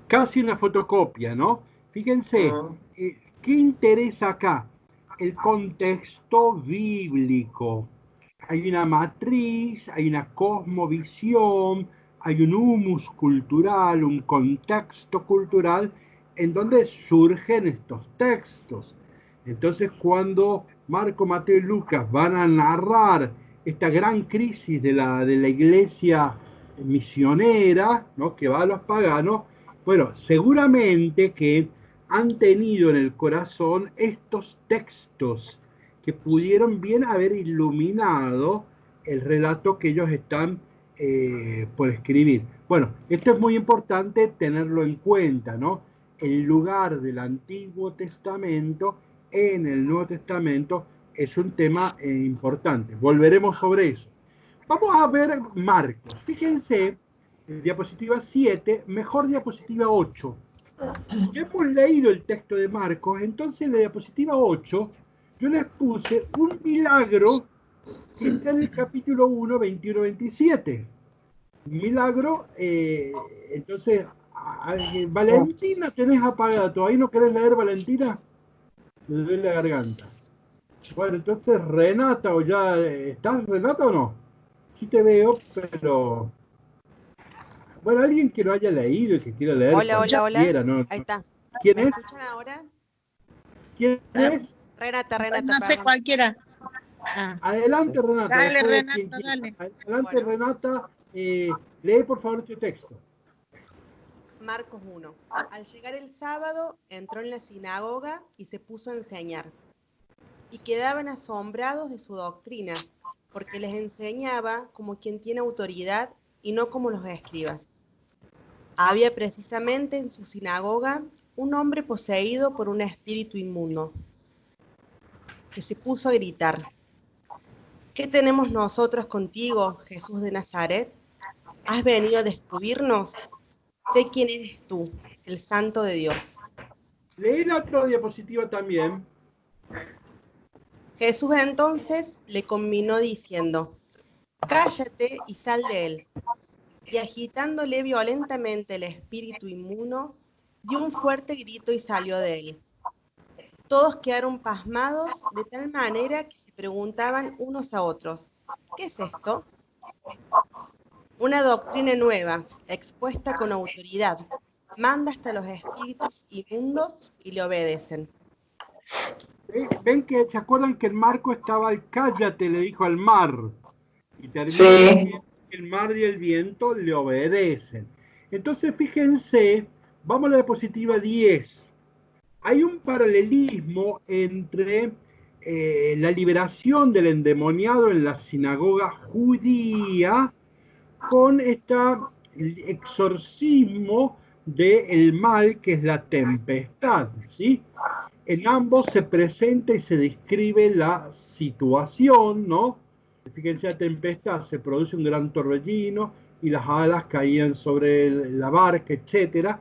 Speaker 1: Casi una fotocopia, ¿no? Fíjense, ¿qué interesa acá? El contexto bíblico. Hay una matriz, hay una cosmovisión, hay un humus cultural, un contexto cultural en donde surgen estos textos. Entonces, cuando Marco, Mateo y Lucas van a narrar esta gran crisis de la iglesia misionera, ¿no?, que va a los paganos, bueno, seguramente que han tenido en el corazón estos textos que pudieron bien haber iluminado el relato que ellos están por escribir. Bueno, esto es muy importante tenerlo en cuenta, ¿no? El lugar del Antiguo Testamento en el Nuevo Testamento es un tema importante. Volveremos sobre eso. Vamos a ver Marcos. Fíjense, diapositiva 7, mejor diapositiva 8. Ya hemos leído el texto de Marcos, entonces en la diapositiva 8 yo les puse un milagro que está en el capítulo 1, 21-27. Un milagro, entonces, Valentina tenés apagada, ¿todavía no querés leer, Valentina? Me duele la garganta. Bueno, entonces Renata, ¿o ya estás, Renata, o no? Sí te veo, pero... Bueno, alguien que lo haya leído y que quiera leer.
Speaker 7: Hola.
Speaker 1: ¿No?
Speaker 7: Ahí está.
Speaker 1: ¿Quién
Speaker 7: ¿Me
Speaker 1: es?
Speaker 7: escuchan ahora?
Speaker 1: ¿Quién es?
Speaker 7: Renata.
Speaker 11: No sé, cualquiera.
Speaker 1: Adelante, Renata.
Speaker 11: Dale, Renata,
Speaker 1: dale. Adelante, Renata, lee por favor tu texto.
Speaker 11: Marcos 1. Al llegar el sábado, entró en la sinagoga y se puso a enseñar. Y quedaban asombrados de su doctrina, porque les enseñaba como quien tiene autoridad y no como los escribas. Había precisamente en su sinagoga un hombre poseído por un espíritu inmundo, que se puso a gritar: ¿qué tenemos nosotros contigo, Jesús de Nazaret? ¿Has venido a destruirnos? Sé quién eres tú, el Santo de Dios.
Speaker 1: Lee la otra diapositiva también.
Speaker 11: Jesús entonces le conminó diciendo: cállate y sal de él. Y agitándole violentamente el espíritu inmundo, dio un fuerte grito y salió de él. Todos quedaron pasmados de tal manera que se preguntaban unos a otros: ¿qué es esto? Una doctrina nueva, expuesta con autoridad, manda hasta los espíritus inmundos y le obedecen.
Speaker 1: Ven que se acuerdan que el Marco estaba al cállate, le dijo al mar. Y termina
Speaker 5: Sí.
Speaker 1: el mar y el viento le obedecen. Entonces fíjense, vamos a la diapositiva 10. Hay un paralelismo entre la liberación del endemoniado en la sinagoga judía con este exorcismo del mal que es la tempestad, ¿sí? En ambos se presenta y se describe la situación, ¿no? Fíjense, la tempestad, se produce un gran torbellino y las alas caían sobre la barca, etc.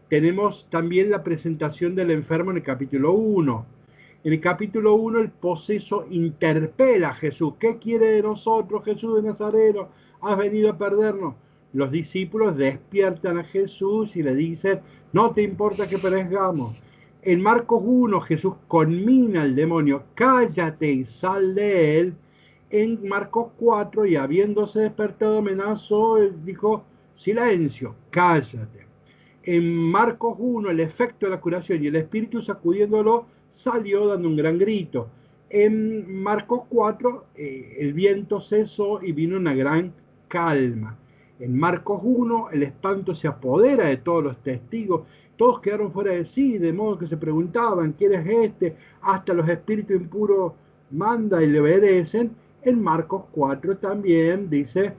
Speaker 1: Tenemos también la presentación del enfermo en el capítulo 1. En el capítulo 1 el poseso interpela a Jesús. ¿Qué quiere de nosotros, Jesús de Nazareno? ¿Has venido a perdernos? Los discípulos despiertan a Jesús y le dicen: no te importa que perezcamos. En Marcos 1 Jesús conmina al demonio: cállate y sal de él. En Marcos 4, y habiéndose despertado amenazó, dijo: silencio, cállate. En Marcos 1 el efecto de la curación y el espíritu sacudiéndolo salió dando un gran grito. En Marcos 4 el viento cesó y vino una gran calma. En Marcos 1 el espanto se apodera de todos los testigos. Todos quedaron fuera de sí, de modo que se preguntaban: ¿quién es este? Hasta los espíritus impuros manda y le obedecen. En Marcos 4 también dice: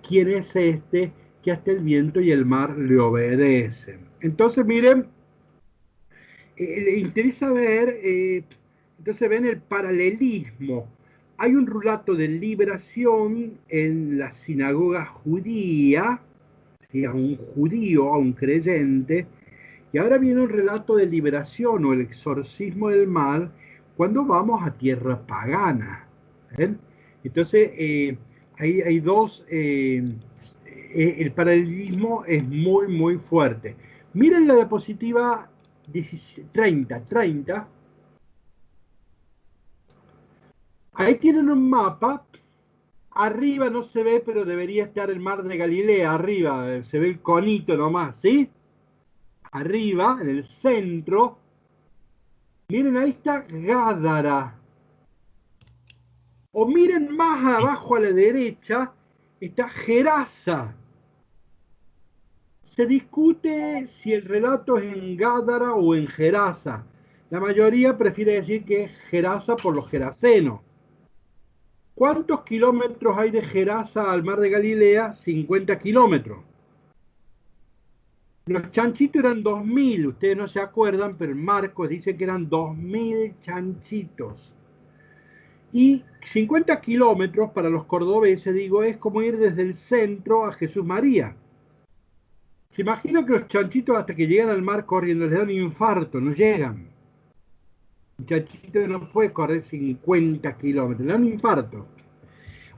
Speaker 1: ¿quién es este que hasta el viento y el mar le obedecen? Entonces miren, le interesa ver, entonces ven el paralelismo. Hay un relato de liberación en la sinagoga judía, ¿sí? A un judío, a un creyente. Y ahora viene un relato de liberación o el exorcismo del mal cuando vamos a tierra pagana. ¿Ven? Entonces, hay dos, el paralelismo es muy, muy fuerte. Miren la diapositiva 30. Ahí tienen un mapa. Arriba no se ve, pero debería estar el mar de Galilea. Arriba se ve el conito nomás, ¿sí? Arriba, en el centro, miren, ahí está Gádara. O miren más abajo a la derecha, está Gerasa. Se discute si el relato es en Gádara o en Gerasa. La mayoría prefiere decir que es Gerasa por los gerasenos. ¿Cuántos kilómetros hay de Gerasa al mar de Galilea? 50 kilómetros. Los chanchitos eran 2000, ustedes no se acuerdan, pero Marcos dice que eran 2000 chanchitos. Y 50 kilómetros para los cordobeses, digo, es como ir desde el centro a Jesús María. Se imagina que los chanchitos hasta que llegan al mar corriendo les dan un infarto, no llegan. Un chanchito no puede correr 50 kilómetros, le dan un infarto.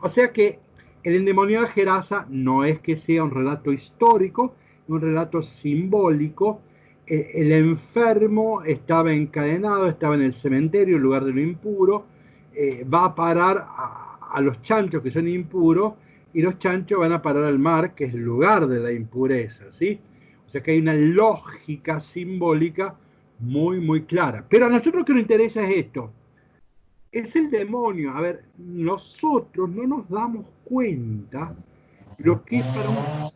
Speaker 1: O sea que el endemoniado de Gerasa no es que sea un relato histórico, un relato simbólico. El enfermo estaba encadenado, estaba en el cementerio, en lugar de lo impuro, va a parar a los chanchos que son impuros, y los chanchos van a parar al mar, que es el lugar de la impureza, ¿sí? O sea que hay una lógica simbólica muy, muy clara. Pero a nosotros lo que nos interesa es esto. Es el demonio. A ver, nosotros no nos damos cuenta lo que es para un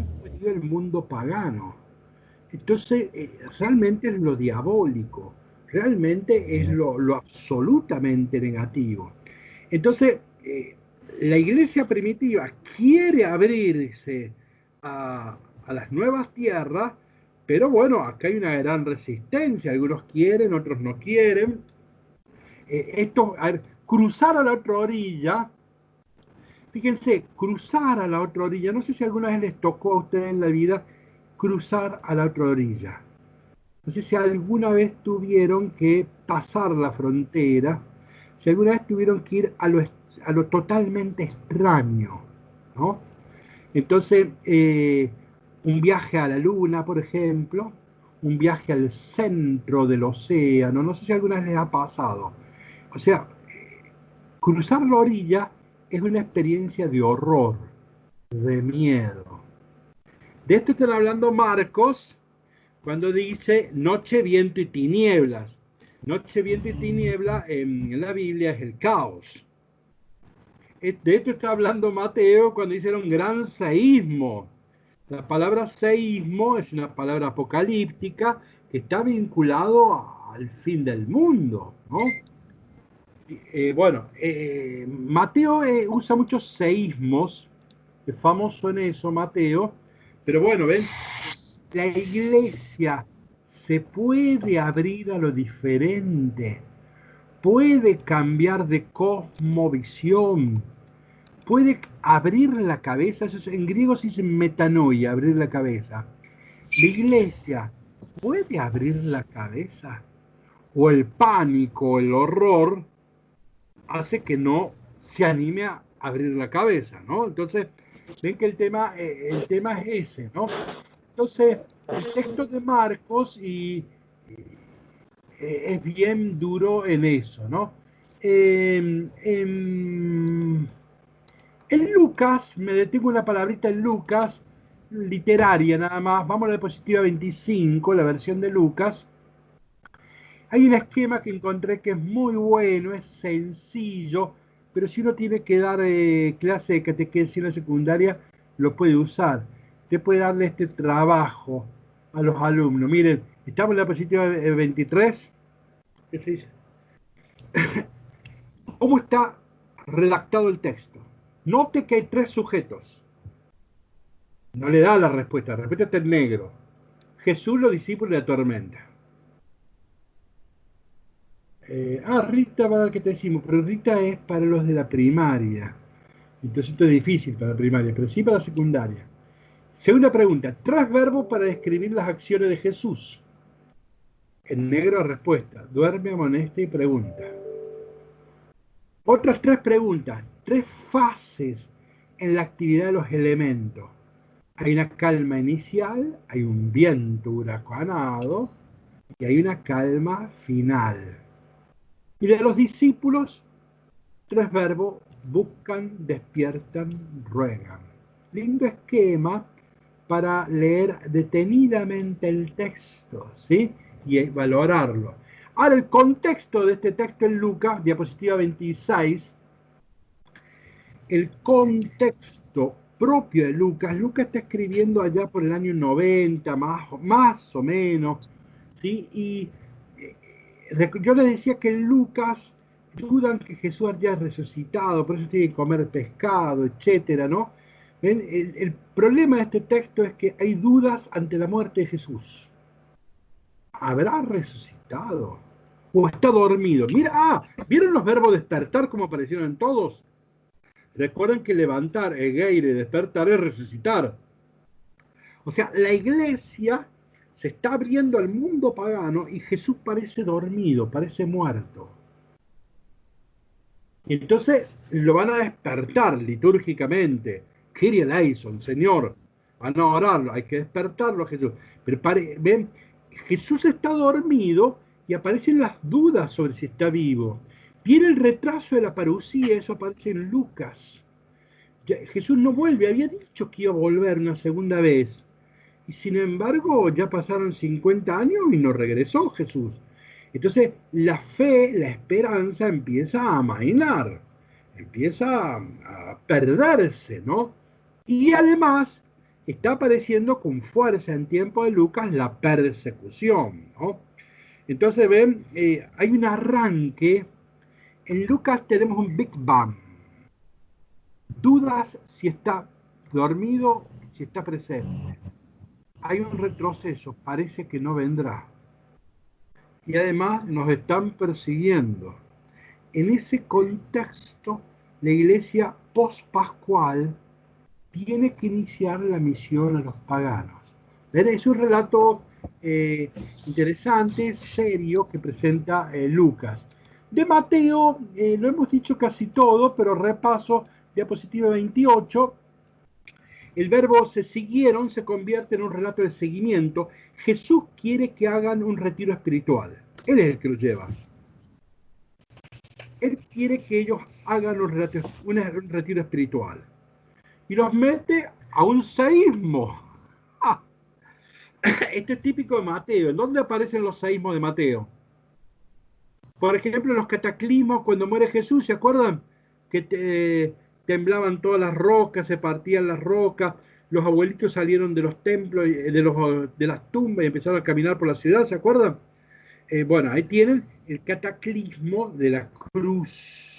Speaker 1: judío el mundo pagano. Entonces, realmente es lo diabólico, realmente es lo absolutamente negativo. Entonces, la iglesia primitiva quiere abrirse a las nuevas tierras, pero bueno, acá hay una gran resistencia, algunos quieren, otros no quieren. Cruzar a la otra orilla, fíjense, cruzar a la otra orilla, no sé si alguna vez les tocó a ustedes en la vida cruzar a la otra orilla. No sé si alguna vez tuvieron que pasar la frontera, si alguna vez tuvieron que ir a lo totalmente extraño, ¿no? Entonces, un viaje a la luna, por ejemplo, un viaje al centro del océano, no sé si alguna vez les ha pasado. O sea, cruzar la orilla es una experiencia de horror, de miedo. De esto están hablando Marcos cuando dice noche, viento y tinieblas. Noche, viento y tiniebla en la Biblia es el caos. De esto está hablando Mateo cuando dice un gran seísmo. La palabra seísmo es una palabra apocalíptica que está vinculado al fin del mundo, ¿no? Mateo usa muchos seísmos, es famoso en eso Mateo, pero bueno, ven, la iglesia se puede abrir a lo diferente, puede cambiar de cosmovisión, puede abrir la cabeza, eso en griego se dice metanoia, abrir la cabeza. La iglesia puede abrir la cabeza, o el pánico, el horror, hace que no se anime a abrir la cabeza, ¿no? Entonces, ven que el tema es ese, ¿no? Entonces, el texto de Marcos es bien duro en eso, ¿no? En Lucas, me detengo una palabrita en Lucas, literaria nada más, vamos a la diapositiva 25, la versión de Lucas. Hay un esquema que encontré que es muy bueno, es sencillo, pero si uno tiene que dar clase de catequesis en la secundaria, lo puede usar. Usted puede darle este trabajo a los alumnos. Miren, estamos en la diapositiva 23. ¿Qué se dice? ¿Cómo está redactado el texto? Note que hay 3 sujetos. No le da la respuesta está en negro. Jesús, los discípulos y la tormenta. Rita va a dar que te decimos, pero Rita es para los de la primaria. Entonces esto es difícil para la primaria, pero sí para la secundaria. Segunda pregunta, 3 verbos para describir las acciones de Jesús. En negro respuesta, duerme, amonesta y pregunta. Otras 3 preguntas, 3 fases en la actividad de los elementos. Hay una calma inicial, hay un viento huracanado y hay una calma final. Y de los discípulos, 3 verbos, buscan, despiertan, ruegan. Lindo esquema para leer detenidamente el texto, ¿sí? Y valorarlo. Ahora, el contexto de este texto en Lucas, diapositiva 26, el contexto propio de Lucas está escribiendo allá por el año 90, más o menos, ¿sí? Y yo les decía que en Lucas dudan que Jesús haya resucitado, por eso tiene que comer pescado, etcétera, ¿no? ¿Ven? El problema de este texto es que hay dudas ante la muerte de Jesús. ¿Habrá resucitado? ¿O está dormido? Mira, ¿vieron los verbos despertar como aparecieron en todos? Recuerden que levantar, egeire, despertar es resucitar. O sea, la iglesia se está abriendo al mundo pagano y Jesús parece dormido, parece muerto. Y entonces lo van a despertar litúrgicamente. Kyrie eleison, Señor, van a orarlo, hay que despertarlo a Jesús. Pero ven, Jesús está dormido y aparecen las dudas sobre si está vivo. Viene el retraso de la parucía, eso aparece en Lucas. Jesús no vuelve, había dicho que iba a volver una segunda vez. Y sin embargo, ya pasaron 50 años y no regresó Jesús. Entonces, la fe, la esperanza empieza a amainar. empieza a perderse, ¿no? Y además está apareciendo con fuerza en tiempo de Lucas la persecución, ¿no? Entonces ven, hay un arranque. En Lucas tenemos un Big Bang. Dudas si está dormido, si está presente. Hay un retroceso, parece que no vendrá. Y además nos están persiguiendo. En ese contexto, la iglesia post-pascual tiene que iniciar la misión a los paganos. Es un relato interesante, serio, que presenta Lucas. De Mateo, lo hemos dicho casi todo, pero repaso, diapositiva 28. El verbo se siguieron se convierte en un relato de seguimiento. Jesús quiere que hagan un retiro espiritual. Él es el que lo lleva. Él quiere que ellos hagan un retiro espiritual. Y los mete a un seísmo. Ah. Esto es típico de Mateo. ¿En dónde aparecen los seísmos de Mateo? Por ejemplo, los cataclismos cuando muere Jesús, ¿se acuerdan? Que temblaban todas las rocas, se partían las rocas, los abuelitos salieron de los templos, de las tumbas y empezaron a caminar por la ciudad, ¿se acuerdan? Bueno, ahí tienen el cataclismo de la cruz.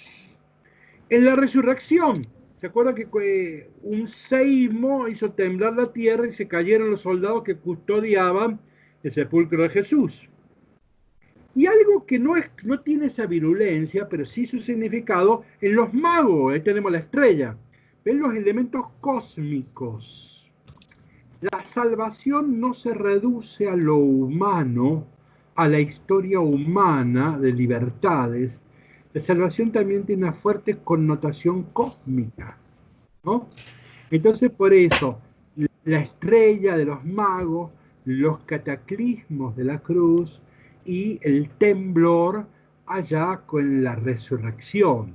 Speaker 1: En la resurrección, ¿se acuerdan que un seísmo hizo temblar la tierra y se cayeron los soldados que custodiaban el sepulcro de Jesús? Y algo que no tiene esa virulencia, pero sí su significado, en los magos, ahí tenemos la estrella, ven los elementos cósmicos. La salvación no se reduce a lo humano, a la historia humana de libertades. La salvación también tiene una fuerte connotación cósmica, ¿no? Entonces, por eso, la estrella de los magos, los cataclismos de la cruz y el temblor allá con la resurrección.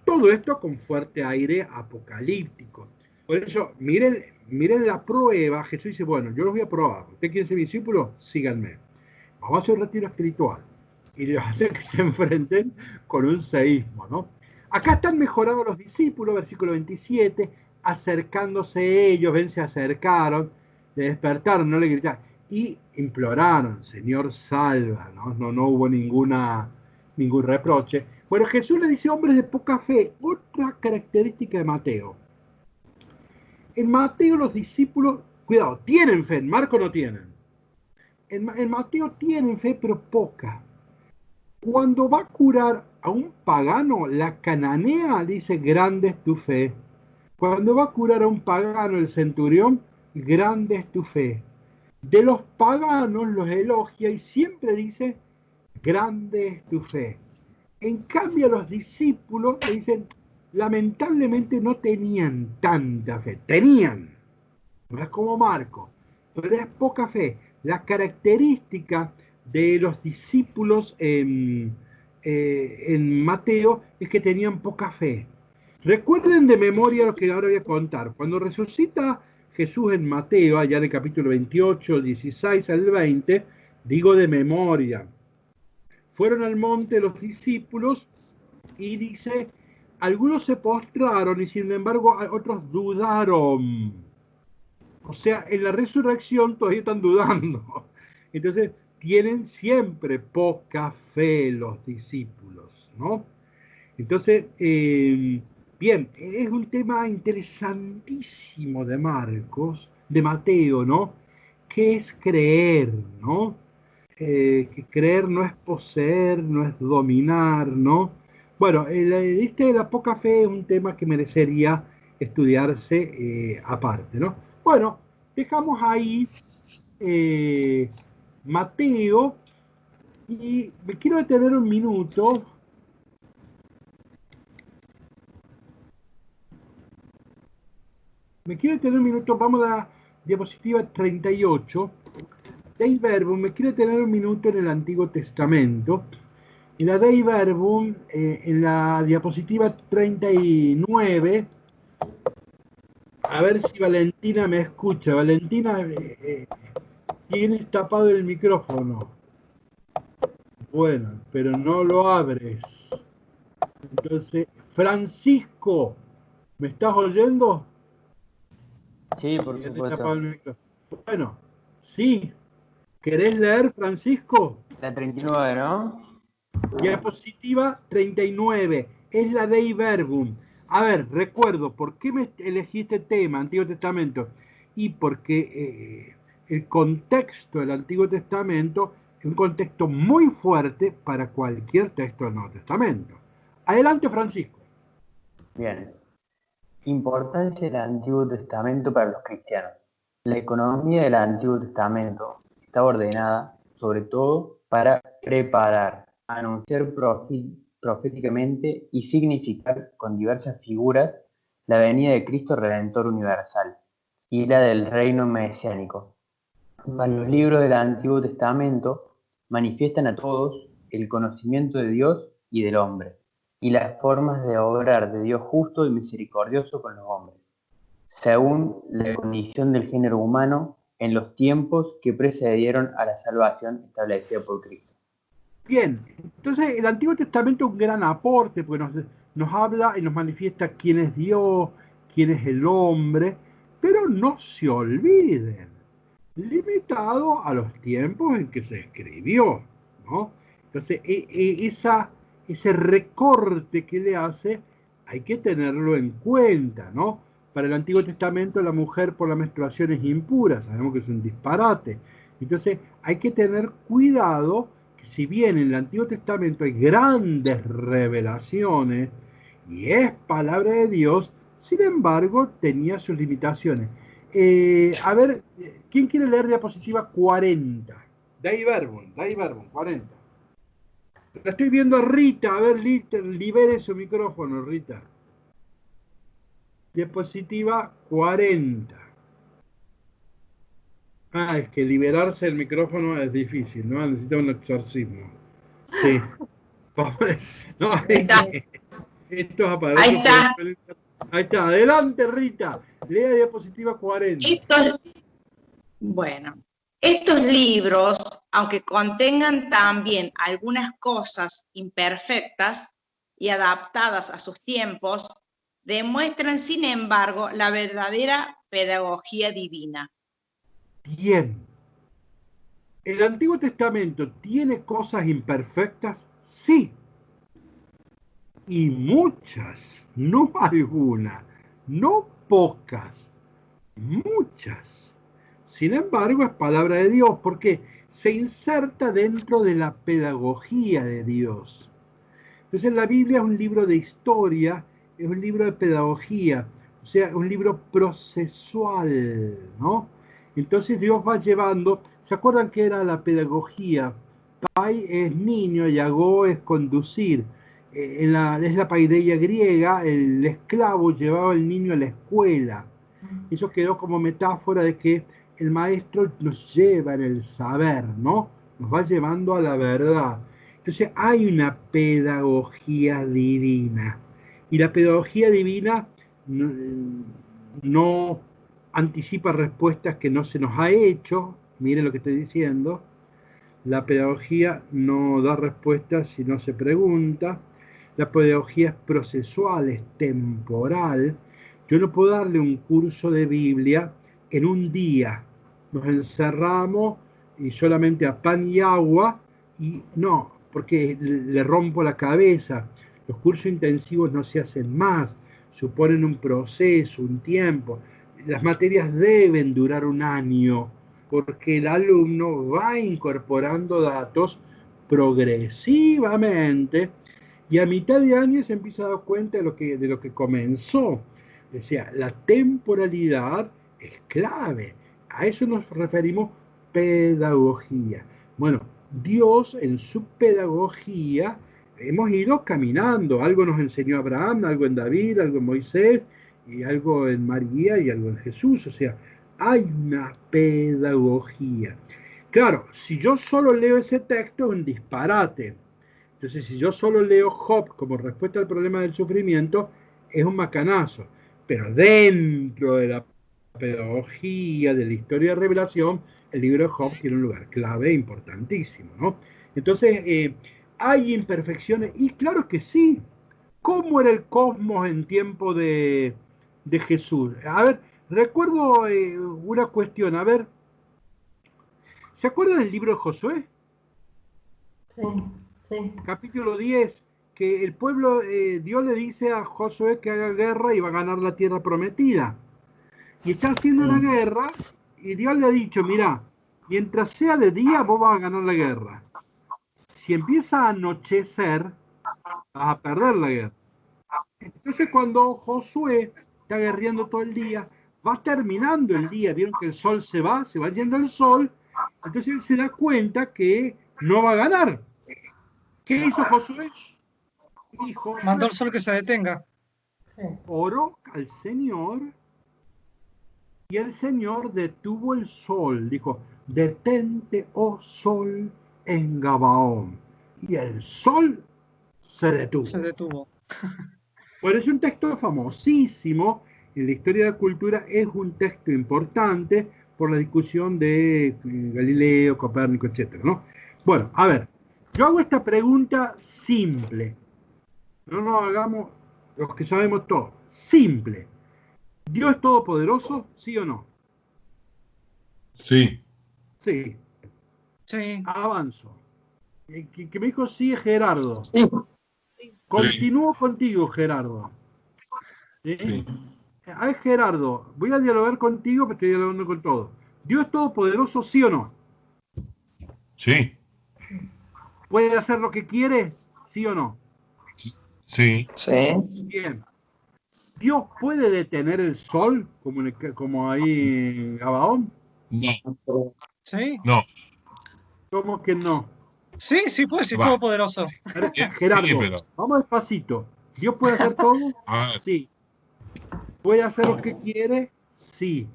Speaker 1: Todo esto con fuerte aire apocalíptico. Por eso, miren la prueba. Jesús dice, bueno, yo los voy a probar. ¿Usted quiere ser mi discípulo? Síganme. Vamos a hacer un retiro espiritual. Y les hace que se enfrenten con un seísmo, ¿no? Acá están mejorados los discípulos, versículo 27, acercándose ellos, ven, se acercaron, le despertaron, no le gritaron, y imploraron, Señor, salva, no hubo ningún reproche. Bueno, Jesús le dice, hombres de poca fe, otra característica de Mateo. En Mateo los discípulos, cuidado, tienen fe, en Marco no tienen. En Mateo tienen fe, pero poca. Cuando va a curar a un pagano, la cananea dice, grande es tu fe. Cuando va a curar a un pagano, el centurión, grande es tu fe. De los paganos los elogia y siempre dice, grande es tu fe. En cambio, los discípulos le dicen, lamentablemente no tenían tanta fe. Tenían, no es como Marco, pero es poca fe. La característica de los discípulos en Mateo es que tenían poca fe. Recuerden de memoria lo que ahora voy a contar. Cuando resucita Jesús en Mateo, allá en el capítulo 28, 16 al 20, digo de memoria, fueron al monte los discípulos y dice, algunos se postraron y sin embargo otros dudaron. O sea, en la resurrección todavía están dudando. Entonces, tienen siempre poca fe los discípulos, ¿no? Entonces, bien, es un tema interesantísimo de Marcos, de Mateo, ¿no? ¿Qué es creer, no? Que creer no es poseer, no es dominar, ¿no? Bueno, este de la poca fe es un tema que merecería estudiarse aparte, ¿no? Bueno, dejamos ahí Mateo y me quiero detener un minuto. Vamos a la diapositiva 38. Dei Verbum, me quiero detener un minuto en el Antiguo Testamento. En la Dei Verbum, en la diapositiva 39, a ver si Valentina me escucha. Valentina, tienes tapado el micrófono. Bueno, pero no lo abres. Entonces, Francisco, ¿me estás oyendo?
Speaker 10: Sí, por supuesto.
Speaker 1: Bueno, sí. ¿Querés leer, Francisco?
Speaker 10: La 39, ¿no?
Speaker 1: Diapositiva 39. Es la Dei Verbum. A ver, recuerdo, ¿por qué me elegí este tema, Antiguo Testamento? Y porque el contexto del Antiguo Testamento es un contexto muy fuerte para cualquier texto del Nuevo Testamento. Adelante, Francisco.
Speaker 10: Bien. Importancia del Antiguo Testamento para los cristianos. La economía del Antiguo Testamento está ordenada, sobre todo, para preparar, anunciar proféticamente y significar con diversas figuras la venida de Cristo Redentor universal y la del reino mesiánico. Los libros del Antiguo Testamento manifiestan a todos el conocimiento de Dios y del hombre, y las formas de obrar de Dios justo y misericordioso con los hombres, según la condición del género humano en los tiempos que precedieron a la salvación establecida por Cristo.
Speaker 1: Bien, entonces el Antiguo Testamento es un gran aporte, porque nos habla y nos manifiesta quién es Dios, quién es el hombre, pero no se olviden, limitado a los tiempos en que se escribió, ¿no? Entonces, ese recorte que le hace hay que tenerlo en cuenta, ¿no? Para el Antiguo Testamento la mujer por la menstruación es impura, sabemos que es un disparate. Entonces hay que tener cuidado que si bien en el Antiguo Testamento hay grandes revelaciones y es palabra de Dios, sin embargo tenía sus limitaciones. A ver, ¿quién quiere leer diapositiva 40? Dei Verbum, 40. La estoy viendo a Rita, a ver, libere su micrófono, Rita. Diapositiva 40. Ah, es que liberarse el micrófono es difícil, ¿no? Necesita un exorcismo. Sí. No, esto es aparato.
Speaker 12: Ahí está.
Speaker 1: Ahí está. Adelante, Rita. Lea diapositiva 40.
Speaker 12: Bueno, estos libros, aunque contengan también algunas cosas imperfectas y adaptadas a sus tiempos, demuestran, sin embargo, la verdadera pedagogía divina.
Speaker 1: Bien. ¿El Antiguo Testamento tiene cosas imperfectas? Sí. Y muchas, no algunas, no pocas, muchas. Sin embargo, es palabra de Dios porque se inserta dentro de la pedagogía de Dios. Entonces la Biblia es un libro de historia, es un libro de pedagogía, o sea, un libro procesual, ¿no? Entonces Dios va llevando, ¿se acuerdan qué era la pedagogía? Pai es niño y agó es conducir. Es la paideia griega, el esclavo llevaba al niño a la escuela. Eso quedó como metáfora de que el maestro nos lleva en el saber, ¿no? Nos va llevando a la verdad. Entonces hay una pedagogía divina. Y la pedagogía divina no anticipa respuestas que no se nos ha hecho. Miren lo que estoy diciendo. La pedagogía no da respuestas si no se pregunta. La pedagogía es procesual, es temporal. Yo no puedo darle un curso de Biblia en un día. Nos encerramos y solamente a pan y agua, y no, porque le rompo la cabeza. Los cursos intensivos no se hacen más, suponen un proceso, un tiempo. Las materias deben durar un año, porque el alumno va incorporando datos progresivamente, y a mitad de año se empieza a dar cuenta de lo que comenzó. O sea, la temporalidad es clave. A eso nos referimos pedagogía. Bueno, Dios en su pedagogía hemos ido caminando. Algo nos enseñó Abraham, algo en David, algo en Moisés, y algo en María y algo en Jesús. O sea, hay una pedagogía. Claro, si yo solo leo ese texto es un disparate. Entonces, si yo solo leo Job como respuesta al problema del sufrimiento, es un macanazo. Pero dentro de la pedagogía, de la historia de revelación, el libro de Job tiene un lugar clave e importantísimo, ¿no? Entonces, ¿hay imperfecciones? Y claro que sí, ¿cómo era el cosmos en tiempo de Jesús? A ver, recuerdo una cuestión, a ver, ¿se acuerdan del libro de Josué?
Speaker 6: Sí, sí.
Speaker 1: Capítulo 10, que el pueblo, Dios le dice a Josué que haga guerra y va a ganar la tierra prometida. Y está haciendo una guerra y Dios le ha dicho, mira, mientras sea de día vos vas a ganar la guerra. Si empieza a anochecer, vas a perder la guerra. Entonces cuando Josué está guerreando todo el día, va terminando el día, vieron que el sol se va yendo el sol, entonces él se da cuenta que no va a ganar. ¿Qué hizo Josué?
Speaker 2: Mandó el sol que se detenga.
Speaker 1: Oró al Señor y el Señor detuvo el sol. Dijo, detente, oh sol, en Gabaón. Y el sol se detuvo.
Speaker 2: Se detuvo.
Speaker 1: Bueno, es un texto famosísimo en la historia de la cultura, es un texto importante por la discusión de Galileo, Copérnico, etc., ¿no? Bueno, a ver, yo hago esta pregunta simple. No nos hagamos los que sabemos todo. Simple. ¿Dios es todopoderoso? ¿Sí o no?
Speaker 3: Sí.
Speaker 1: Sí.
Speaker 2: Sí.
Speaker 1: Avanzo. Que me dijo sí es Gerardo. Sí. Continúo contigo, Gerardo. ¿Sí? Sí. Ay, Gerardo, voy a dialogar contigo, pero estoy dialogando con todo. ¿Dios es todopoderoso, sí o no?
Speaker 3: Sí.
Speaker 1: ¿Puede hacer lo que quiere, sí o no?
Speaker 3: Sí.
Speaker 5: Sí.
Speaker 1: Bien. ¿Dios puede detener el sol, como ahí en Gabaón?
Speaker 3: No.
Speaker 2: Sí.
Speaker 3: No.
Speaker 1: ¿Cómo que no?
Speaker 2: Sí, sí puede ser todopoderoso.
Speaker 1: Gerardo,
Speaker 3: sí, pero...
Speaker 1: vamos despacito. ¿Dios puede hacer todo? Sí. ¿Puede hacer lo que quiere? Sí.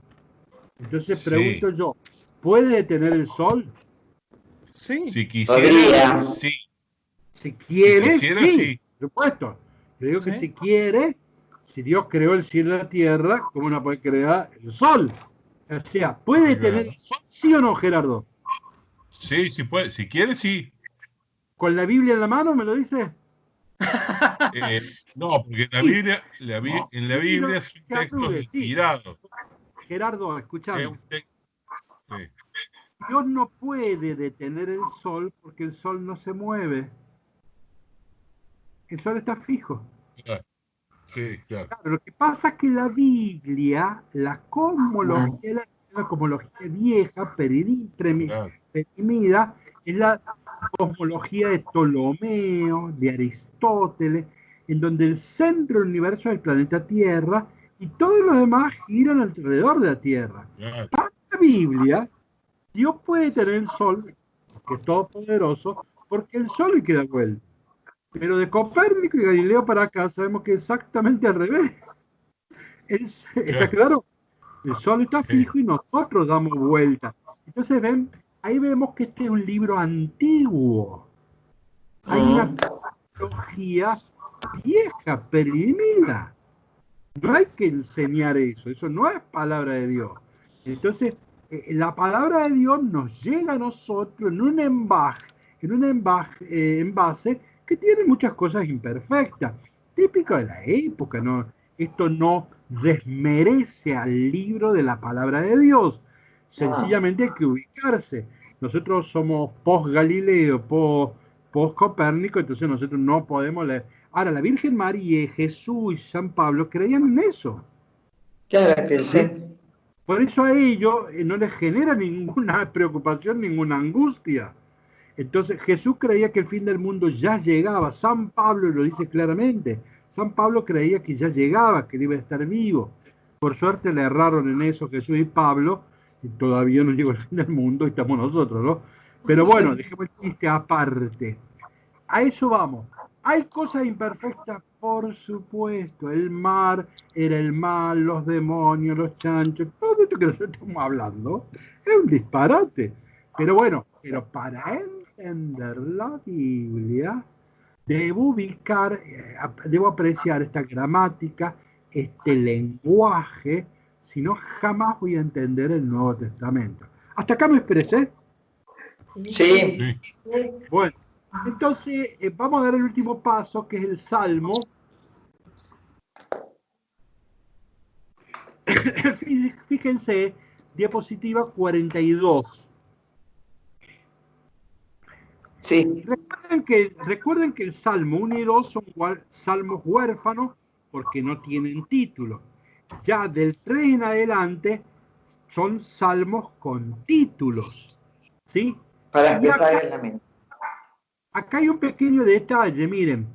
Speaker 1: Entonces pregunto yo, ¿puede detener el sol?
Speaker 2: Sí.
Speaker 3: Si quisiera, sí.
Speaker 1: Si quiere,
Speaker 3: si quisiera,
Speaker 1: sí. Por supuesto. Yo digo que si quiere, si Dios creó el cielo y la tierra, ¿cómo no puede crear el sol? O sea, ¿puede detener el sol, sí o no, Gerardo?
Speaker 3: Sí, sí puede. Si quiere, sí.
Speaker 1: ¿Con la Biblia en la mano me lo dice?
Speaker 3: No, porque en la Biblia es un texto inspirado.
Speaker 1: Gerardo, escuchame. Dios no puede detener el sol porque el sol no se mueve. El sol está fijo.
Speaker 3: Sí, claro.
Speaker 1: Claro, lo que pasa es que la Biblia, la cosmología, la cosmología vieja, perimida, es la cosmología de Ptolomeo, de Aristóteles, en donde el centro del universo es el planeta Tierra y todos los demás giran alrededor de la Tierra. Para la Biblia, Dios puede tener el sol, que es todopoderoso, porque el sol le queda vuelta. Pero de Copérnico y Galileo para acá sabemos que es exactamente al revés. ¿Está claro? El sol está fijo y nosotros damos vuelta. Entonces ven, ahí vemos que este es un libro antiguo. Hay una teología vieja, perimida. No hay que enseñar eso no es palabra de Dios. Entonces, la palabra de Dios nos llega a nosotros en un envase que tiene muchas cosas imperfectas, típico de la época, ¿no? Esto no desmerece al libro de la palabra de Dios, sencillamente hay que ubicarse. Nosotros somos post-Galileo, post-Copérnico, entonces nosotros no podemos leer. Ahora, la Virgen María, Jesús y San Pablo creían en eso.
Speaker 5: Claro que sí.
Speaker 1: Por eso a ellos no les genera ninguna preocupación, ninguna angustia. Entonces Jesús creía que el fin del mundo ya llegaba. San Pablo lo dice claramente. San Pablo creía que ya llegaba, que iba a estar vivo. Por suerte le erraron en eso Jesús y Pablo, y todavía no llegó el fin del mundo y estamos nosotros, ¿no? Pero bueno, dejemos el chiste aparte. A eso vamos. ¿Hay cosas imperfectas? Por supuesto. El mar era el mal, los demonios, los chanchos, todo esto que nosotros estamos hablando es un disparate. Pero bueno, para entender la Biblia, debo ubicar, debo apreciar esta gramática, este lenguaje, si no jamás voy a entender el Nuevo Testamento. ¿Hasta acá me expresé?
Speaker 5: Sí.
Speaker 1: Bueno, entonces vamos a dar el último paso, que es el Salmo, Fíjense, diapositiva 42.
Speaker 5: Sí.
Speaker 1: Recuerden que el Salmo 1 y 2 son salmos huérfanos porque no tienen título. Ya del 3 en adelante son salmos con títulos. ¿Sí?
Speaker 5: Para expresar el lamento.
Speaker 1: Acá hay un pequeño detalle, miren.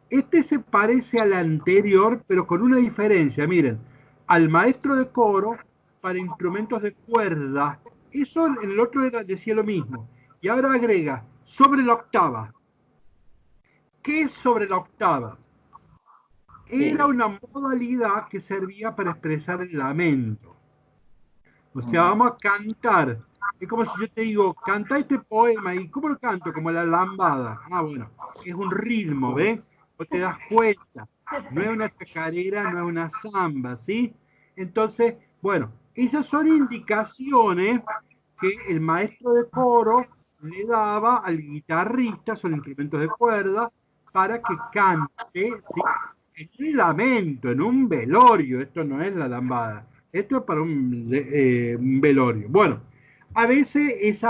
Speaker 1: Este se parece al anterior, pero con una diferencia, miren. Al maestro de coro para instrumentos de cuerda. Eso en el otro decía lo mismo. Y ahora agrega, sobre la octava. ¿Qué es sobre la octava? Era una modalidad que servía para expresar el lamento. O sea, vamos a cantar. Es como si yo te digo, canta este poema. ¿Y cómo lo canto? Como la lambada. Ah, bueno, es un ritmo, ¿ves? O te das cuenta. No es una chacarera, no es una samba, ¿sí? Entonces, bueno, esas son indicaciones que el maestro de coro le daba al guitarrista, son instrumentos de cuerda, para que cante, ¿sí? En un lamento, en un velorio. Esto no es la lambada. Esto es para un velorio. Bueno, a veces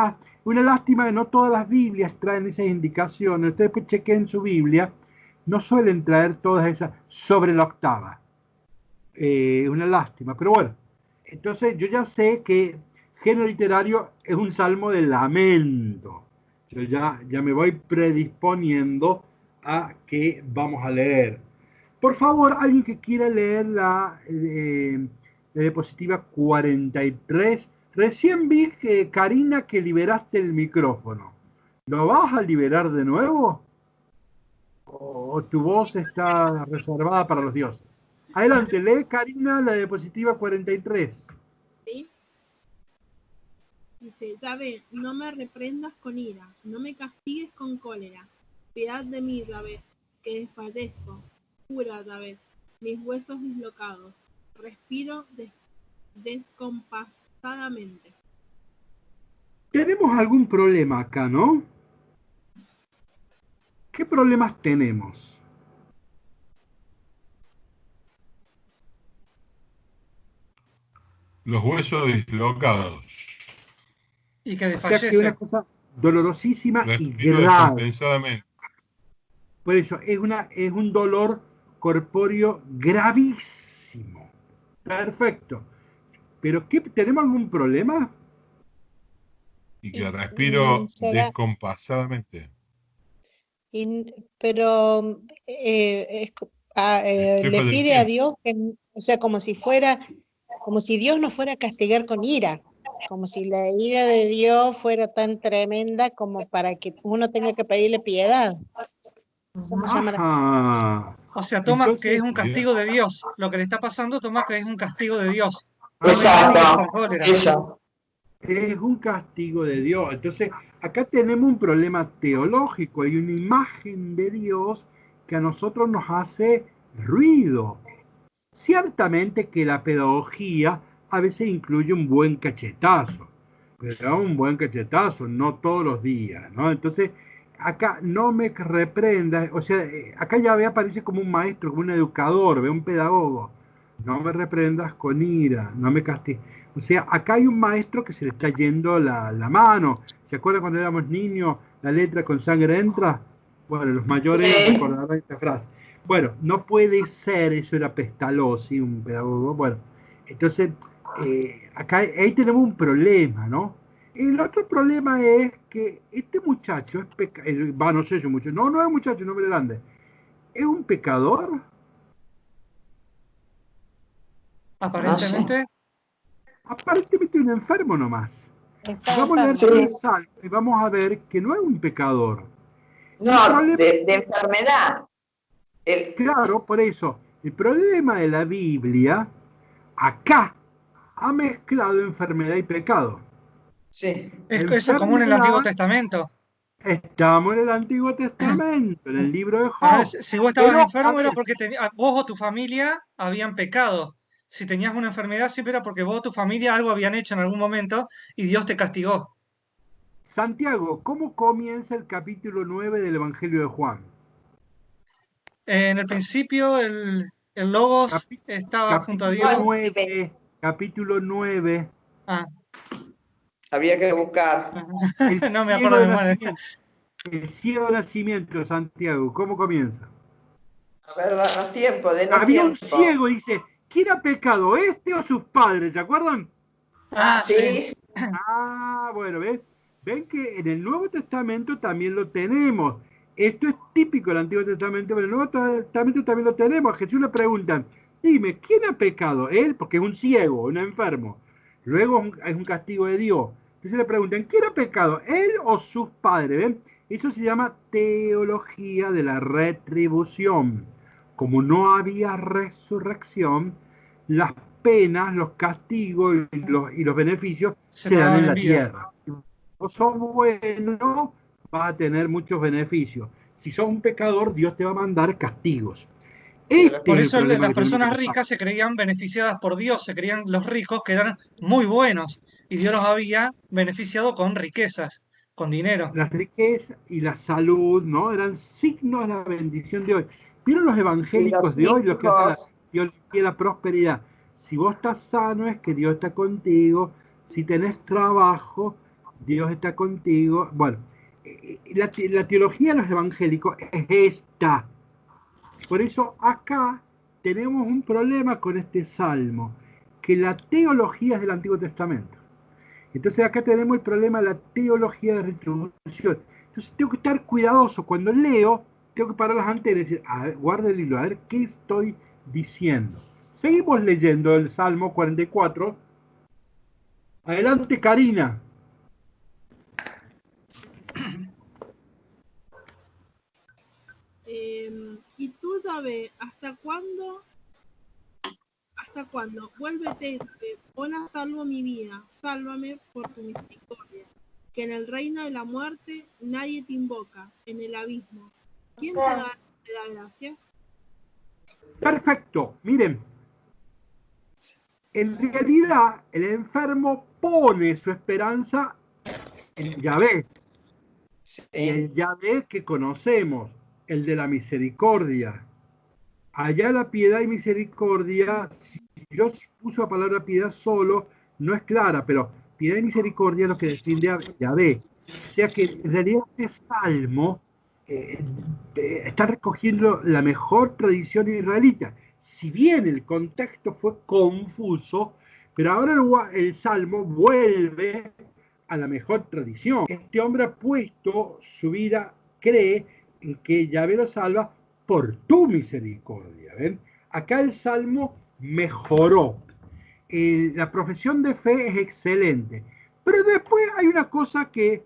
Speaker 1: una lástima que no todas las Biblias traen esas indicaciones. Ustedes pues chequen su Biblia, no suelen traer todas esas sobre la octava. Una lástima, pero bueno. Entonces yo ya sé que género literario es un salmo de lamento. Yo ya me voy predisponiendo a que vamos a leer. Por favor, alguien que quiera leer la diapositiva 43. Recién vi, Karina, que liberaste el micrófono. ¿Lo vas a liberar de nuevo? ¿O tu voz está reservada para los dioses? Adelante, lee, Karina, la diapositiva 43.
Speaker 13: ¿Sí? Dice, David, no me reprendas con ira, no me castigues con cólera. Piedad de mí, David, que desfallezco. Cura, David, mis huesos dislocados. Respiro descompasadamente.
Speaker 1: Tenemos algún problema acá, ¿no? ¿Qué problemas tenemos?
Speaker 3: Los huesos dislocados.
Speaker 2: Y que
Speaker 1: desfallece. O sea que una cosa dolorosísima y grave.
Speaker 3: Descompensadamente.
Speaker 1: Por eso, es un dolor corpóreo gravísimo. Perfecto. ¿Pero qué, tenemos algún problema?
Speaker 3: Y que respiro descompasadamente.
Speaker 14: Pero le pide a Dios que, o sea, como si Dios no fuera a castigar con ira, como si la ira de Dios fuera tan tremenda como para que uno tenga que pedirle piedad.
Speaker 2: O sea, toma entonces, que es un castigo de Dios. Lo que le está pasando, toma que es un castigo de Dios.
Speaker 5: Exacto. Eso.
Speaker 1: Es un castigo de Dios. Entonces, acá tenemos un problema teológico. Hay una imagen de Dios que a nosotros nos hace ruido. Ciertamente que la pedagogía a veces incluye un buen cachetazo, pero un buen cachetazo, no todos los días, ¿no? Entonces, acá no me reprendas, o sea, acá ya aparece como un maestro, como un educador, un pedagogo. No me reprendas con ira, no me castigues. O sea, acá hay un maestro que se le está yendo la mano. ¿Se acuerdan cuando éramos niños, la letra con sangre entra? Bueno, los mayores recordarán esta frase. Bueno, no puede ser, eso era Pestalozzi, un pedagogo. Bueno, entonces, acá ahí tenemos un problema, ¿no? El otro problema es que este muchacho es pecador, no sé yo mucho, no es muchacho, no me grande. ¿Es un pecador?
Speaker 2: Aparentemente.
Speaker 1: Aparentemente un enfermo nomás. Vamos a leer el Salmo y vamos a ver que no es un pecador.
Speaker 5: No, de enfermedad.
Speaker 1: Claro, por eso. El problema de la Biblia, acá, ha mezclado enfermedad y pecado.
Speaker 5: Sí.
Speaker 2: Eso es común en el Antiguo Testamento.
Speaker 1: Estamos en el Antiguo Testamento, en el libro de Job.
Speaker 2: Si vos estabas enfermo era porque vos o tu familia habían pecado. Si tenías una enfermedad siempre era porque vos o tu familia algo habían hecho en algún momento y Dios te castigó.
Speaker 1: Santiago, ¿cómo comienza el capítulo 9 del Evangelio de Juan?
Speaker 2: En el principio el Logos estaba junto a Dios.
Speaker 1: 9, capítulo 9.
Speaker 5: Había que buscar.
Speaker 2: No me acuerdo de memoria.
Speaker 1: El ciego de nacimiento, Santiago, ¿cómo comienza?
Speaker 5: A ver, danos tiempo,
Speaker 1: Había un ciego, dice, ¿quién era pecado, este o sus padres? ¿Se acuerdan?
Speaker 5: Sí.
Speaker 1: Bueno, ¿ves? Ven que en el Nuevo Testamento también lo tenemos. Esto es típico del Antiguo Testamento, pero en el Nuevo Testamento también lo tenemos. A Jesús le preguntan, dime, ¿quién ha pecado? Él, porque es un ciego, un enfermo. Luego es un castigo de Dios. Entonces le preguntan, ¿quién ha pecado? ¿Él o sus padres? ¿Ven? Eso se llama teología de la retribución. Como no había resurrección, las penas, los castigos y los beneficios se dan en la tierra. Si vos sos bueno, vas a tener muchos beneficios. Si sos un pecador, Dios te va a mandar castigos.
Speaker 2: Por eso las personas ricas se creían beneficiadas por Dios, se creían los ricos que eran muy buenos y Dios los había beneficiado con riquezas, con dinero.
Speaker 1: Las riquezas y la salud, ¿no? Eran signos de la bendición de hoy. ¿Vieron los evangélicos de hoy? Los que hacen la teología de la prosperidad. Si vos estás sano es que Dios está contigo. Si tenés trabajo, Dios está contigo. Bueno, la teología de los evangélicos es esta. Por eso acá tenemos un problema con este salmo, que la teología es del Antiguo Testamento. Entonces acá tenemos el problema de la teología de retribución. Entonces tengo que estar cuidadoso. Cuando leo, tengo que parar las antenas y decir, a ver, guarda el hilo, a ver qué estoy diciendo. Seguimos leyendo el Salmo 44. Adelante, Karina.
Speaker 13: Y tú sabes, ¿hasta cuándo? Vuélvete, pon a salvo mi vida, sálvame por tu misericordia, que en el reino de la muerte nadie te invoca, en el abismo. ¿Quién te da gracias?
Speaker 1: Perfecto, miren. En realidad, el enfermo pone su esperanza en Yahvé. Y el Yahvé que conocemos, el de la misericordia. Allá la piedad y misericordia, si yo puso la palabra piedad solo, no es clara, pero piedad y misericordia es lo que define a Yahvé. O sea que en realidad este salmo está recogiendo la mejor tradición israelita. Si bien el contexto fue confuso, pero ahora el salmo vuelve a la mejor tradición. Este hombre ha puesto su vida, cree en que Yahvé lo salva por tu misericordia. ¿Ven? Acá el salmo mejoró. La profesión de fe es excelente. Pero después hay una cosa que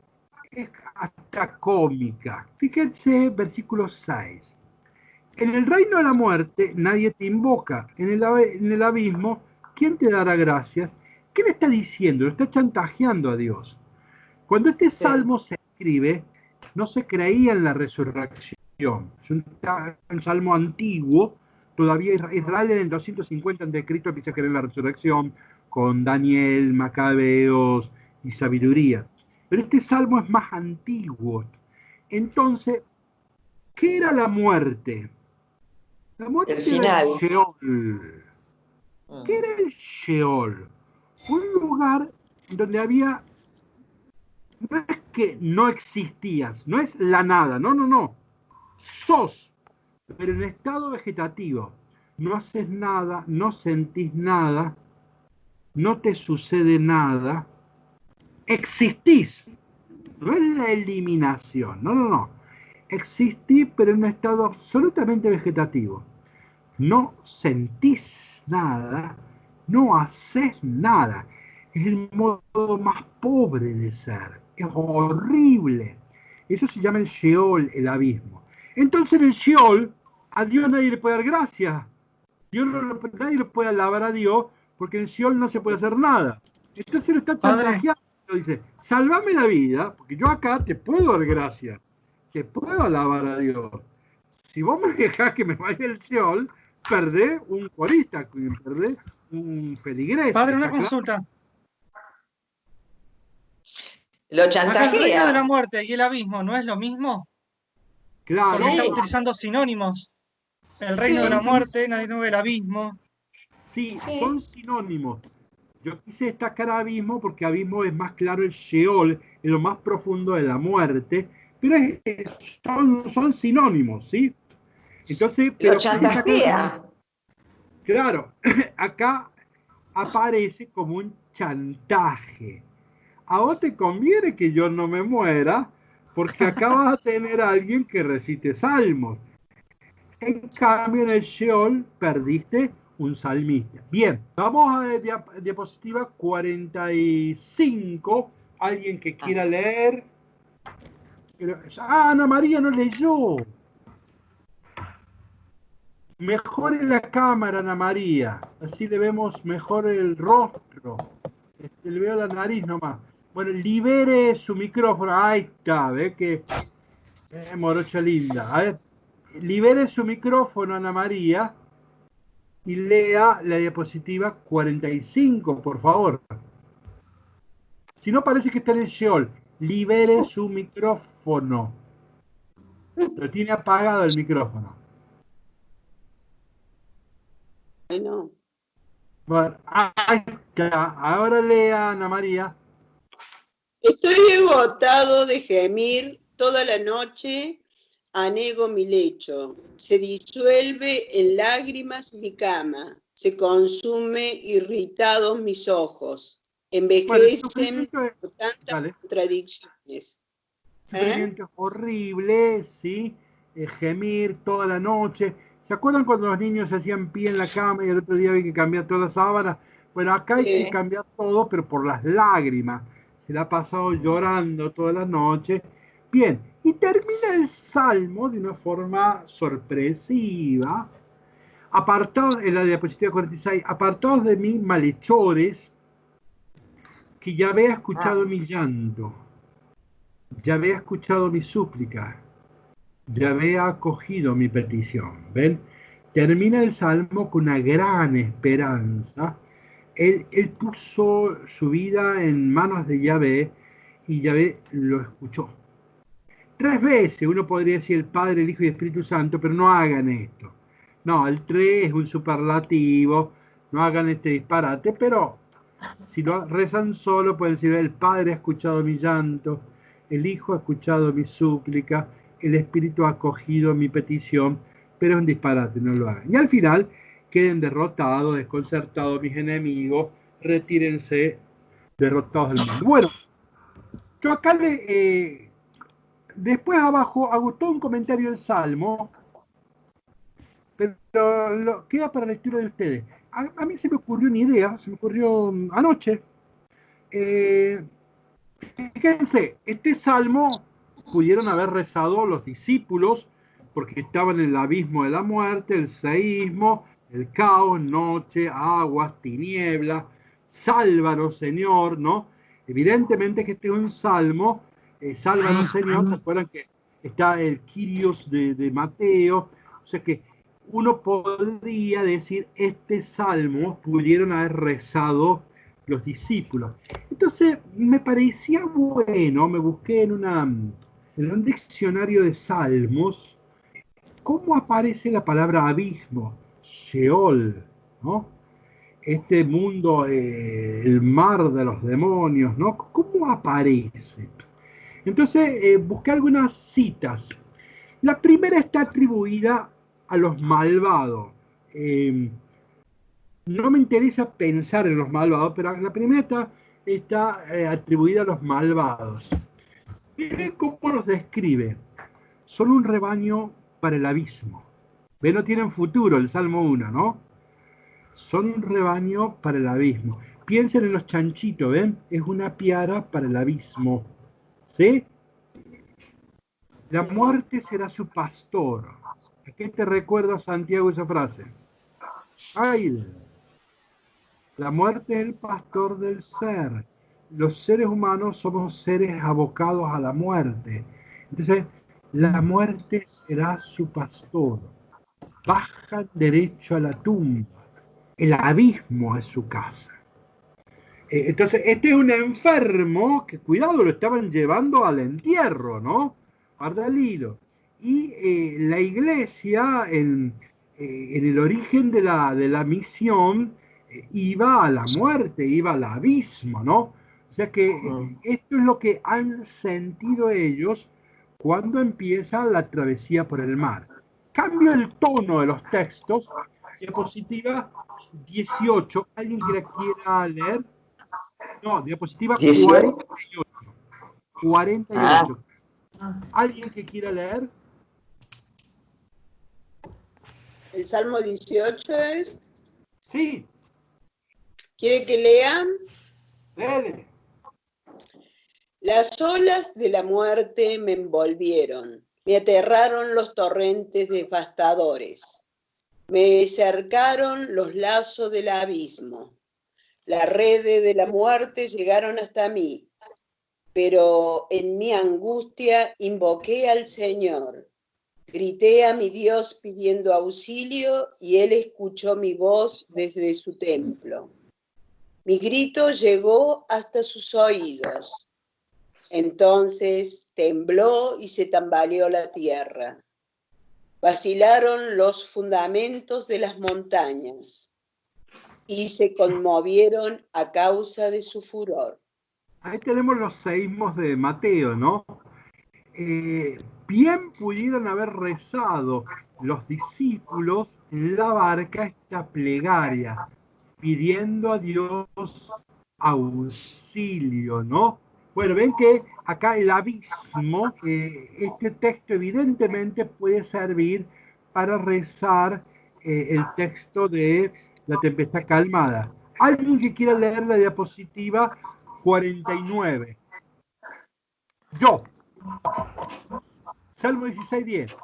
Speaker 1: es hasta cómica. Fíjense, versículo 6. En el reino de la muerte nadie te invoca. En el abismo, ¿quién te dará gracias? ¿Qué le está diciendo? Lo está chantajeando a Dios. Cuando este salmo se escribe, no se creía en la resurrección. Es un salmo antiguo. Todavía Israel en el 250 a.C. empieza a creer en la resurrección con Daniel, Macabeos y sabiduría. Pero este salmo es más antiguo. Entonces, ¿qué era la muerte? La muerte era el Sheol. ¿Qué era el Sheol? Un lugar donde había... No es que no existías, no es la nada, no. Sos, pero en estado vegetativo. No haces nada, no sentís nada, no te sucede nada. Existís. No es la eliminación, no. Existís, pero en un estado absolutamente vegetativo. No sentís nada, no haces nada. Es el modo más pobre de ser. Es horrible. Eso se llama el Sheol, el abismo. Entonces en el Sheol, a Dios nadie le puede dar gracias. Nadie le puede alabar a Dios, porque en el Sheol no se puede hacer nada. Entonces lo está chantajeando. Dice, salvame la vida, porque yo acá te puedo dar gracias. Te puedo alabar a Dios. Si vos me dejás que me vaya el Sheol, perdés un corista, perdés un feligrés.
Speaker 2: Padre, una consulta.
Speaker 5: Lo chantajea.
Speaker 2: Acá el reino de la muerte y el abismo, ¿no es lo mismo?
Speaker 1: Claro.
Speaker 2: Porque está utilizando sinónimos. El reino de la muerte, nadie no ve el abismo.
Speaker 1: Sí, son sinónimos. Yo quise destacar abismo porque abismo es más claro el Sheol, es lo más profundo de la muerte, pero son sinónimos, ¿sí? Entonces, pero
Speaker 5: Lo chantajea.
Speaker 1: claro, acá aparece como un chantaje. A vos te conviene que yo no me muera, porque acá vas a tener a alguien que recite salmos. En cambio, en el Sheol perdiste un salmista. Bien, vamos a diapositiva 45. ¿Alguien que quiera leer? Ana María no leyó. Mejore la cámara, Ana María. Así le vemos mejor el rostro. Le veo la nariz nomás. Bueno, libere su micrófono. Ahí está, ¿ve que morocha linda? A ver, libere su micrófono, Ana María, y lea la diapositiva 45, por favor. Si no, parece que está en el Sheol. Libere su micrófono. Lo tiene apagado el micrófono.
Speaker 15: Bueno.
Speaker 1: Bueno, ahí está. Ahora lea, Ana María.
Speaker 15: Estoy agotado de gemir toda la noche, anego mi lecho. Se disuelve en lágrimas mi cama. Se consume irritados mis ojos. Envejecen por tantas contradicciones.
Speaker 1: Sufrimiento horrible, ¿sí? Gemir toda la noche. ¿Se acuerdan cuando los niños se hacían pie en la cama y el otro día había que cambiar toda la sábana? Bueno, acá hay que cambiar todo, pero por las lágrimas. Se la ha pasado llorando toda la noche. Bien, y termina el salmo de una forma sorpresiva. Apartados, en la diapositiva 46, apartados de mí, malhechores, que ya había escuchado mi llanto, ya había escuchado mi súplica, ya había acogido mi petición. ¿Ven? Termina el salmo con una gran esperanza. Él puso su vida en manos de Yahvé y Yahvé lo escuchó. 3 veces uno podría decir el Padre, el Hijo y el Espíritu Santo, pero no hagan esto. No, el 3 es un superlativo, no hagan este disparate, pero si lo rezan solo pueden decir el Padre ha escuchado mi llanto, el Hijo ha escuchado mi súplica, el Espíritu ha acogido mi petición, pero es un disparate, no lo hagan. Y al final queden derrotados, desconcertados mis enemigos, retírense derrotados del mundo. Bueno, yo acá después abajo hago todo un comentario del Salmo, pero queda para la lectura de ustedes. A mí se me ocurrió una idea, se me ocurrió anoche. Fíjense, este Salmo pudieron haber rezado los discípulos porque estaban en el abismo de la muerte, el seísmo, el caos, noche, aguas, tinieblas, sálvanos, Señor, ¿no? Evidentemente que este es un salmo, sálvanos, Señor, ¿se acuerdan que está el Kyrios de Mateo? O sea que uno podría decir, este salmo pudieron haber rezado los discípulos. Entonces, me parecía bueno, me busqué en un diccionario de salmos, cómo aparece la palabra abismo, Sheol, ¿no? Este mundo, el mar de los demonios, ¿no? ¿Cómo aparece? Entonces, busqué algunas citas. La primera está atribuida a los malvados. No me interesa pensar en los malvados, pero la primera está atribuida a los malvados. Miren cómo los describe. Son un rebaño para el abismo. ¿Ven? No tienen futuro, el Salmo 1, ¿no? Son un rebaño para el abismo. Piensen en los chanchitos, ¿ven? Es una piara para el abismo. ¿Sí? La muerte será su pastor. ¿A qué te recuerda, Santiago, esa frase? Ay, la muerte es el pastor del ser. Los seres humanos somos seres abocados a la muerte. Entonces, la muerte será su pastor. Baja derecho a la tumba. El abismo es su casa. Entonces, este es un enfermo que, cuidado, lo estaban llevando al entierro, ¿no? Ardalilo. Y la iglesia, en el origen de la misión, iba a la muerte, iba al abismo, ¿no? O sea que esto es lo que han sentido ellos cuando empieza la travesía por el mar. Cambio el tono de los textos. Diapositiva 18. ¿Alguien que la quiera leer? No, diapositiva 48. 48. ¿Alguien que quiera leer?
Speaker 15: ¿El Salmo 18 es?
Speaker 1: Sí.
Speaker 15: ¿Quiere que lean?
Speaker 1: Dele.
Speaker 15: Las olas de la muerte me envolvieron, me aterraron los torrentes devastadores, me cercaron los lazos del abismo, las redes de la muerte llegaron hasta mí, pero en mi angustia invoqué al Señor, grité a mi Dios pidiendo auxilio y Él escuchó mi voz desde su templo. Mi grito llegó hasta sus oídos. Entonces tembló y se tambaleó la tierra. Vacilaron los fundamentos de las montañas y se conmovieron a causa de su furor.
Speaker 1: Ahí tenemos los seísmos de Mateo, ¿no? Bien pudieron haber rezado los discípulos en la barca esta plegaria, pidiendo a Dios auxilio, ¿no? Bueno, ven que acá el abismo, este texto evidentemente puede servir para rezar el texto de la tempestad calmada. ¿Alguien que quiera leer la diapositiva 49? Yo. Salmo 16:10.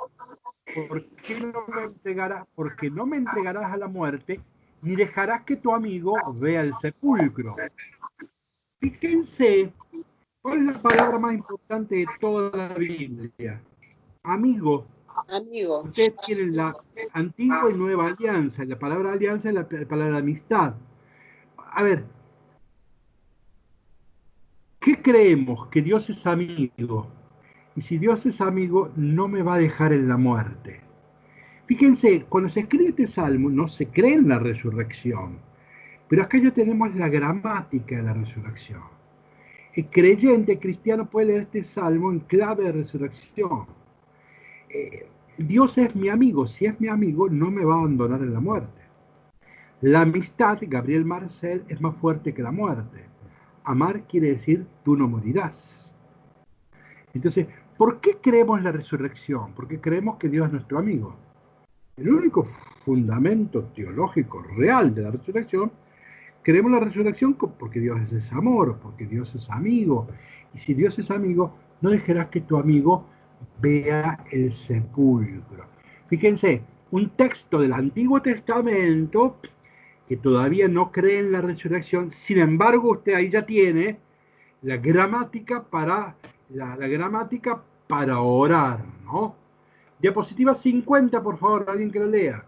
Speaker 1: Porque no me entregarás a la muerte, ni dejarás que tu amigo vea el sepulcro. Fíjense, ¿cuál es la palabra más importante de toda la Biblia? Amigo.
Speaker 15: Amigo.
Speaker 1: Ustedes tienen la antigua y nueva alianza. La palabra alianza es la palabra amistad. A ver, ¿qué creemos? Que Dios es amigo. Y si Dios es amigo, no me va a dejar en la muerte. Fíjense, cuando se escribe este salmo, no se cree en la resurrección. Pero acá ya tenemos la gramática de la resurrección. El creyente cristiano puede leer este salmo en clave de resurrección. Dios es mi amigo. Si es mi amigo, no me va a abandonar en la muerte. La amistad, Gabriel Marcel, es más fuerte que la muerte. Amar quiere decir, tú no morirás. Entonces, ¿por qué creemos en la resurrección? Porque creemos que Dios es nuestro amigo. El único fundamento teológico real de la resurrección, creemos en la resurrección porque Dios es amor, porque Dios es amigo. Y si Dios es amigo, no dejarás que tu amigo vea el sepulcro. Fíjense, un texto del Antiguo Testamento que todavía no cree en la resurrección, sin embargo usted ahí ya tiene la gramática para orar, ¿no? Diapositiva 50, por favor, alguien que lo lea.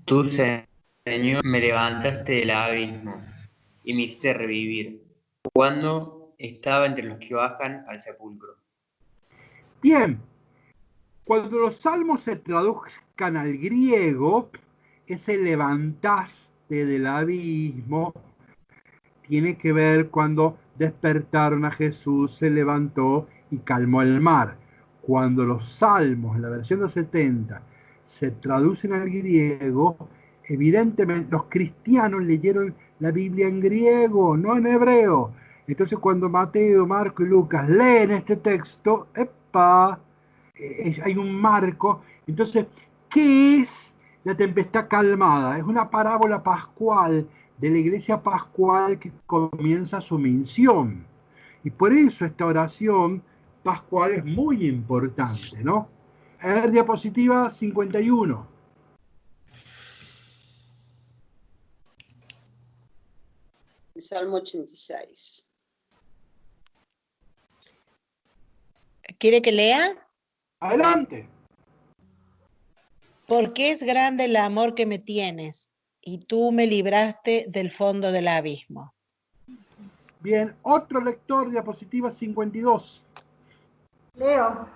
Speaker 10: Tú, Señor, me levantaste del abismo y me hiciste revivir cuando estaba entre los que bajan al sepulcro.
Speaker 1: Bien, cuando los salmos se traduzcan al griego, ese levantaste del abismo tiene que ver cuando despertaron a Jesús, se levantó y calmó el mar. Cuando los salmos, en la versión de 70, se traducen al griego, evidentemente los cristianos leyeron la Biblia en griego, no en hebreo. Entonces cuando Mateo, Marco y Lucas leen este texto, hay un marco. Entonces, ¿qué es la tempestad calmada? Es una parábola pascual de la iglesia pascual que comienza su misión. Y por eso esta oración pascual es muy importante, ¿no? A ver, diapositiva 51.
Speaker 15: El Salmo 86.
Speaker 14: ¿Quiere que lea?
Speaker 1: Adelante.
Speaker 14: Porque es grande el amor que me tienes, y tú me libraste del fondo del abismo.
Speaker 1: Bien, otro lector, diapositiva 52.
Speaker 6: Leo.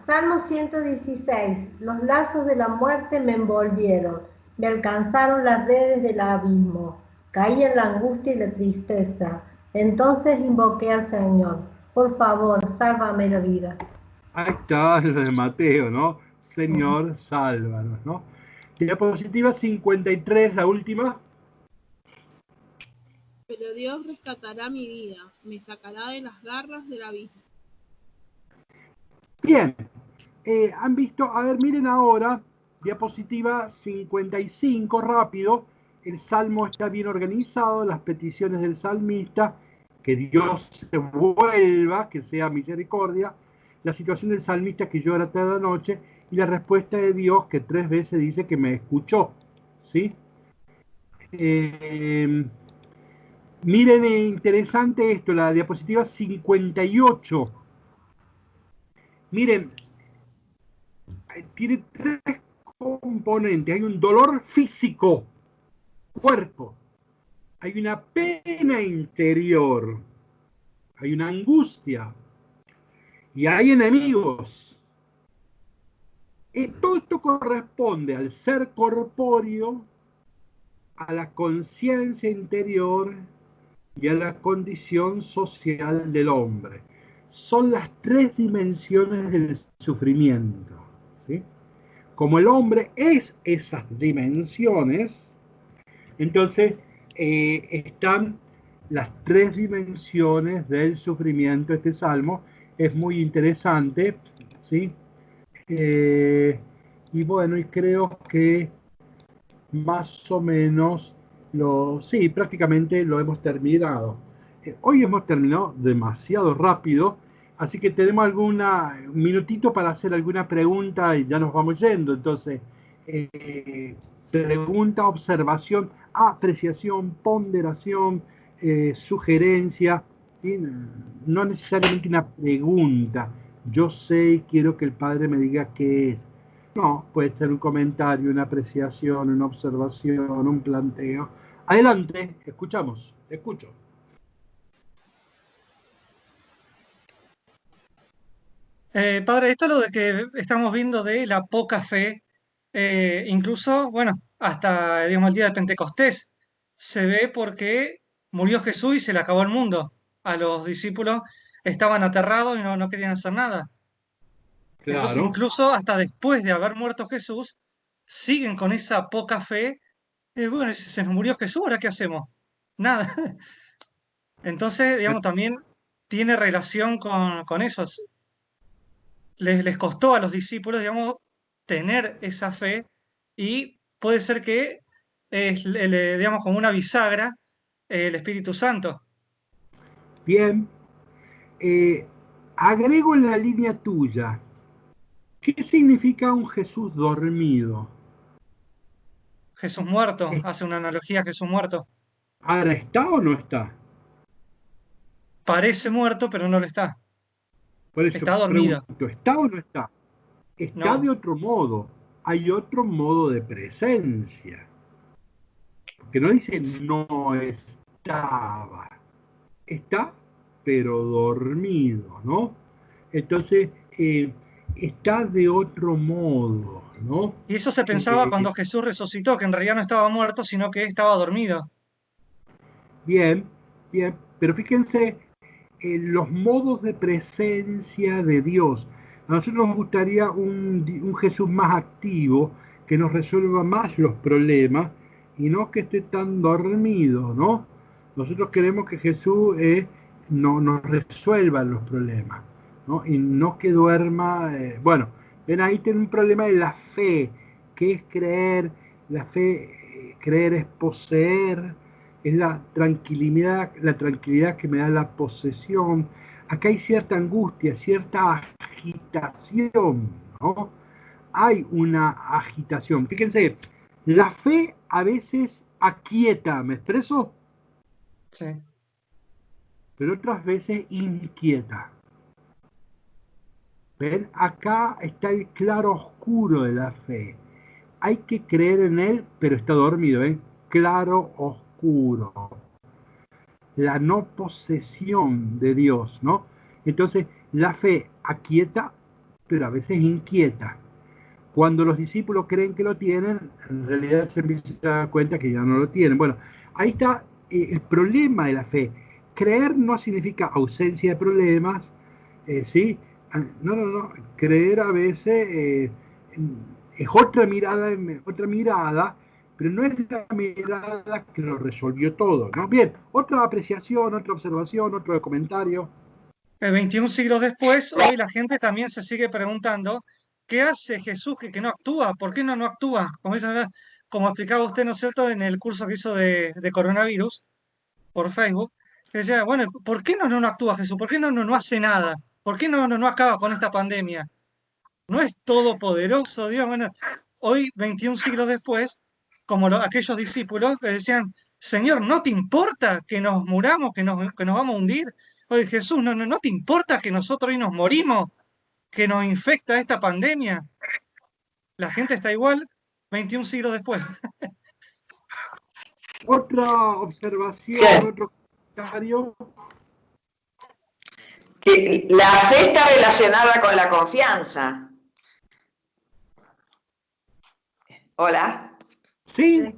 Speaker 6: Salmo 116. Los lazos de la muerte me envolvieron, me alcanzaron las redes del abismo, caí en la angustia y la tristeza. Entonces invoqué al Señor. Por favor, sálvame la vida.
Speaker 1: Ahí está lo de Mateo, ¿no? Señor, sálvanos, ¿no? Diapositiva 53, la última.
Speaker 13: Pero Dios rescatará mi vida, me sacará de las garras del abismo.
Speaker 1: Bien, han visto, a ver, miren ahora, diapositiva 55, rápido, el salmo está bien organizado, las peticiones del salmista, que Dios se vuelva, que sea misericordia, la situación del salmista que llora toda la noche, y la respuesta de Dios que 3 veces dice que me escuchó, ¿sí? Miren, interesante esto, la diapositiva 58. Miren, tiene 3 componentes. Hay un dolor físico, cuerpo. Hay una pena interior. Hay una angustia. Y hay enemigos. Y todo esto corresponde al ser corpóreo, a la conciencia interior y a la condición social del hombre. Son las 3 dimensiones del sufrimiento, ¿sí? Como el hombre es esas dimensiones, entonces están las 3 dimensiones del sufrimiento. Este salmo es muy interesante, ¿sí? Y bueno, y creo que más o menos sí, prácticamente lo hemos terminado. Hoy hemos terminado demasiado rápido, así que tenemos un minutito para hacer alguna pregunta y ya nos vamos yendo. Entonces, pregunta, observación, apreciación, ponderación, sugerencia, ¿sí? No necesariamente una pregunta. Yo sé y quiero que el Padre me diga qué es. No, puede ser un comentario, una apreciación, una observación, un planteo. Adelante, escuchamos, escucho.
Speaker 2: Padre, esto es lo de que estamos viendo de la poca fe, incluso, bueno, hasta digamos, el día de Pentecostés, se ve porque murió Jesús y se le acabó el mundo. A los discípulos estaban aterrados y no querían hacer nada.
Speaker 1: Claro.
Speaker 2: Entonces, incluso hasta después de haber muerto Jesús, siguen con esa poca fe. Bueno, se nos murió Jesús, ¿ahora qué hacemos? Nada. Entonces, digamos, también tiene relación con eso. Les costó a los discípulos, digamos, tener esa fe y puede ser que, digamos, como una bisagra, el Espíritu Santo.
Speaker 1: Bien. Agrego en la línea tuya. ¿Qué significa un Jesús dormido?
Speaker 2: Jesús muerto, hace una analogía a Jesús muerto.
Speaker 1: ¿Ahora está o no está?
Speaker 2: Parece muerto, pero no lo está.
Speaker 1: Por eso
Speaker 2: está dormido.
Speaker 1: Pregunto, ¿está o no está? Está de otro modo. Hay otro modo de presencia. Que no dice no estaba. Está, pero dormido, ¿no? Entonces, está de otro modo, ¿no?
Speaker 2: Y eso se pensaba cuando Jesús resucitó, que en realidad no estaba muerto, sino que estaba dormido.
Speaker 1: Bien, bien. Pero fíjense los modos de presencia de Dios. A nosotros nos gustaría un Jesús más activo, que nos resuelva más los problemas y no que esté tan dormido, ¿no? Nosotros queremos que Jesús nos resuelva los problemas, ¿no? Y no que duerma. Bueno, ven, ahí tiene un problema de la fe, que es creer. La fe, creer es poseer, es la tranquilidad que me da la posesión. Acá hay cierta angustia, cierta agitación, ¿no? Hay una agitación. Fíjense, la fe a veces aquieta, ¿me expreso?
Speaker 2: Sí.
Speaker 1: Pero otras veces inquieta. ¿Ven? Acá está el claro oscuro de la fe. Hay que creer en él, pero está dormido, ¿eh? Claro oscuro. La no posesión de Dios, ¿no? Entonces, La fe aquieta, pero a veces inquieta. Cuando los discípulos creen que lo tienen, en realidad se empiezan a dar cuenta que ya no lo tienen. Bueno, ahí está el problema de la fe. Creer no significa ausencia de problemas, ¿sí? No. Creer a veces es otra mirada, pero no es la mirada que lo resolvió todo, ¿no? Bien, otra apreciación, otra observación, otro comentario.
Speaker 2: 21 siglos después, hoy la gente también se sigue preguntando, ¿qué hace Jesús que no actúa? ¿Por qué no actúa? Como explicaba usted, ¿no es cierto?, en el curso que hizo de coronavirus por Facebook, que decía, bueno, ¿por qué no actúa Jesús? ¿Por qué no hace nada? ¿Por qué no acaba con esta pandemia? ¿No es todopoderoso Dios? Bueno, hoy, 21 siglos después, como aquellos discípulos que decían, Señor, ¿no te importa que nos muramos, que nos vamos a hundir? Oye, Jesús, ¿no te importa que nosotros hoy nos morimos, que nos infecta esta pandemia? La gente está igual 21 siglos después.
Speaker 1: Otra observación, otro comentario.
Speaker 5: Que la fe está relacionada con la confianza. Hola.
Speaker 1: Sí.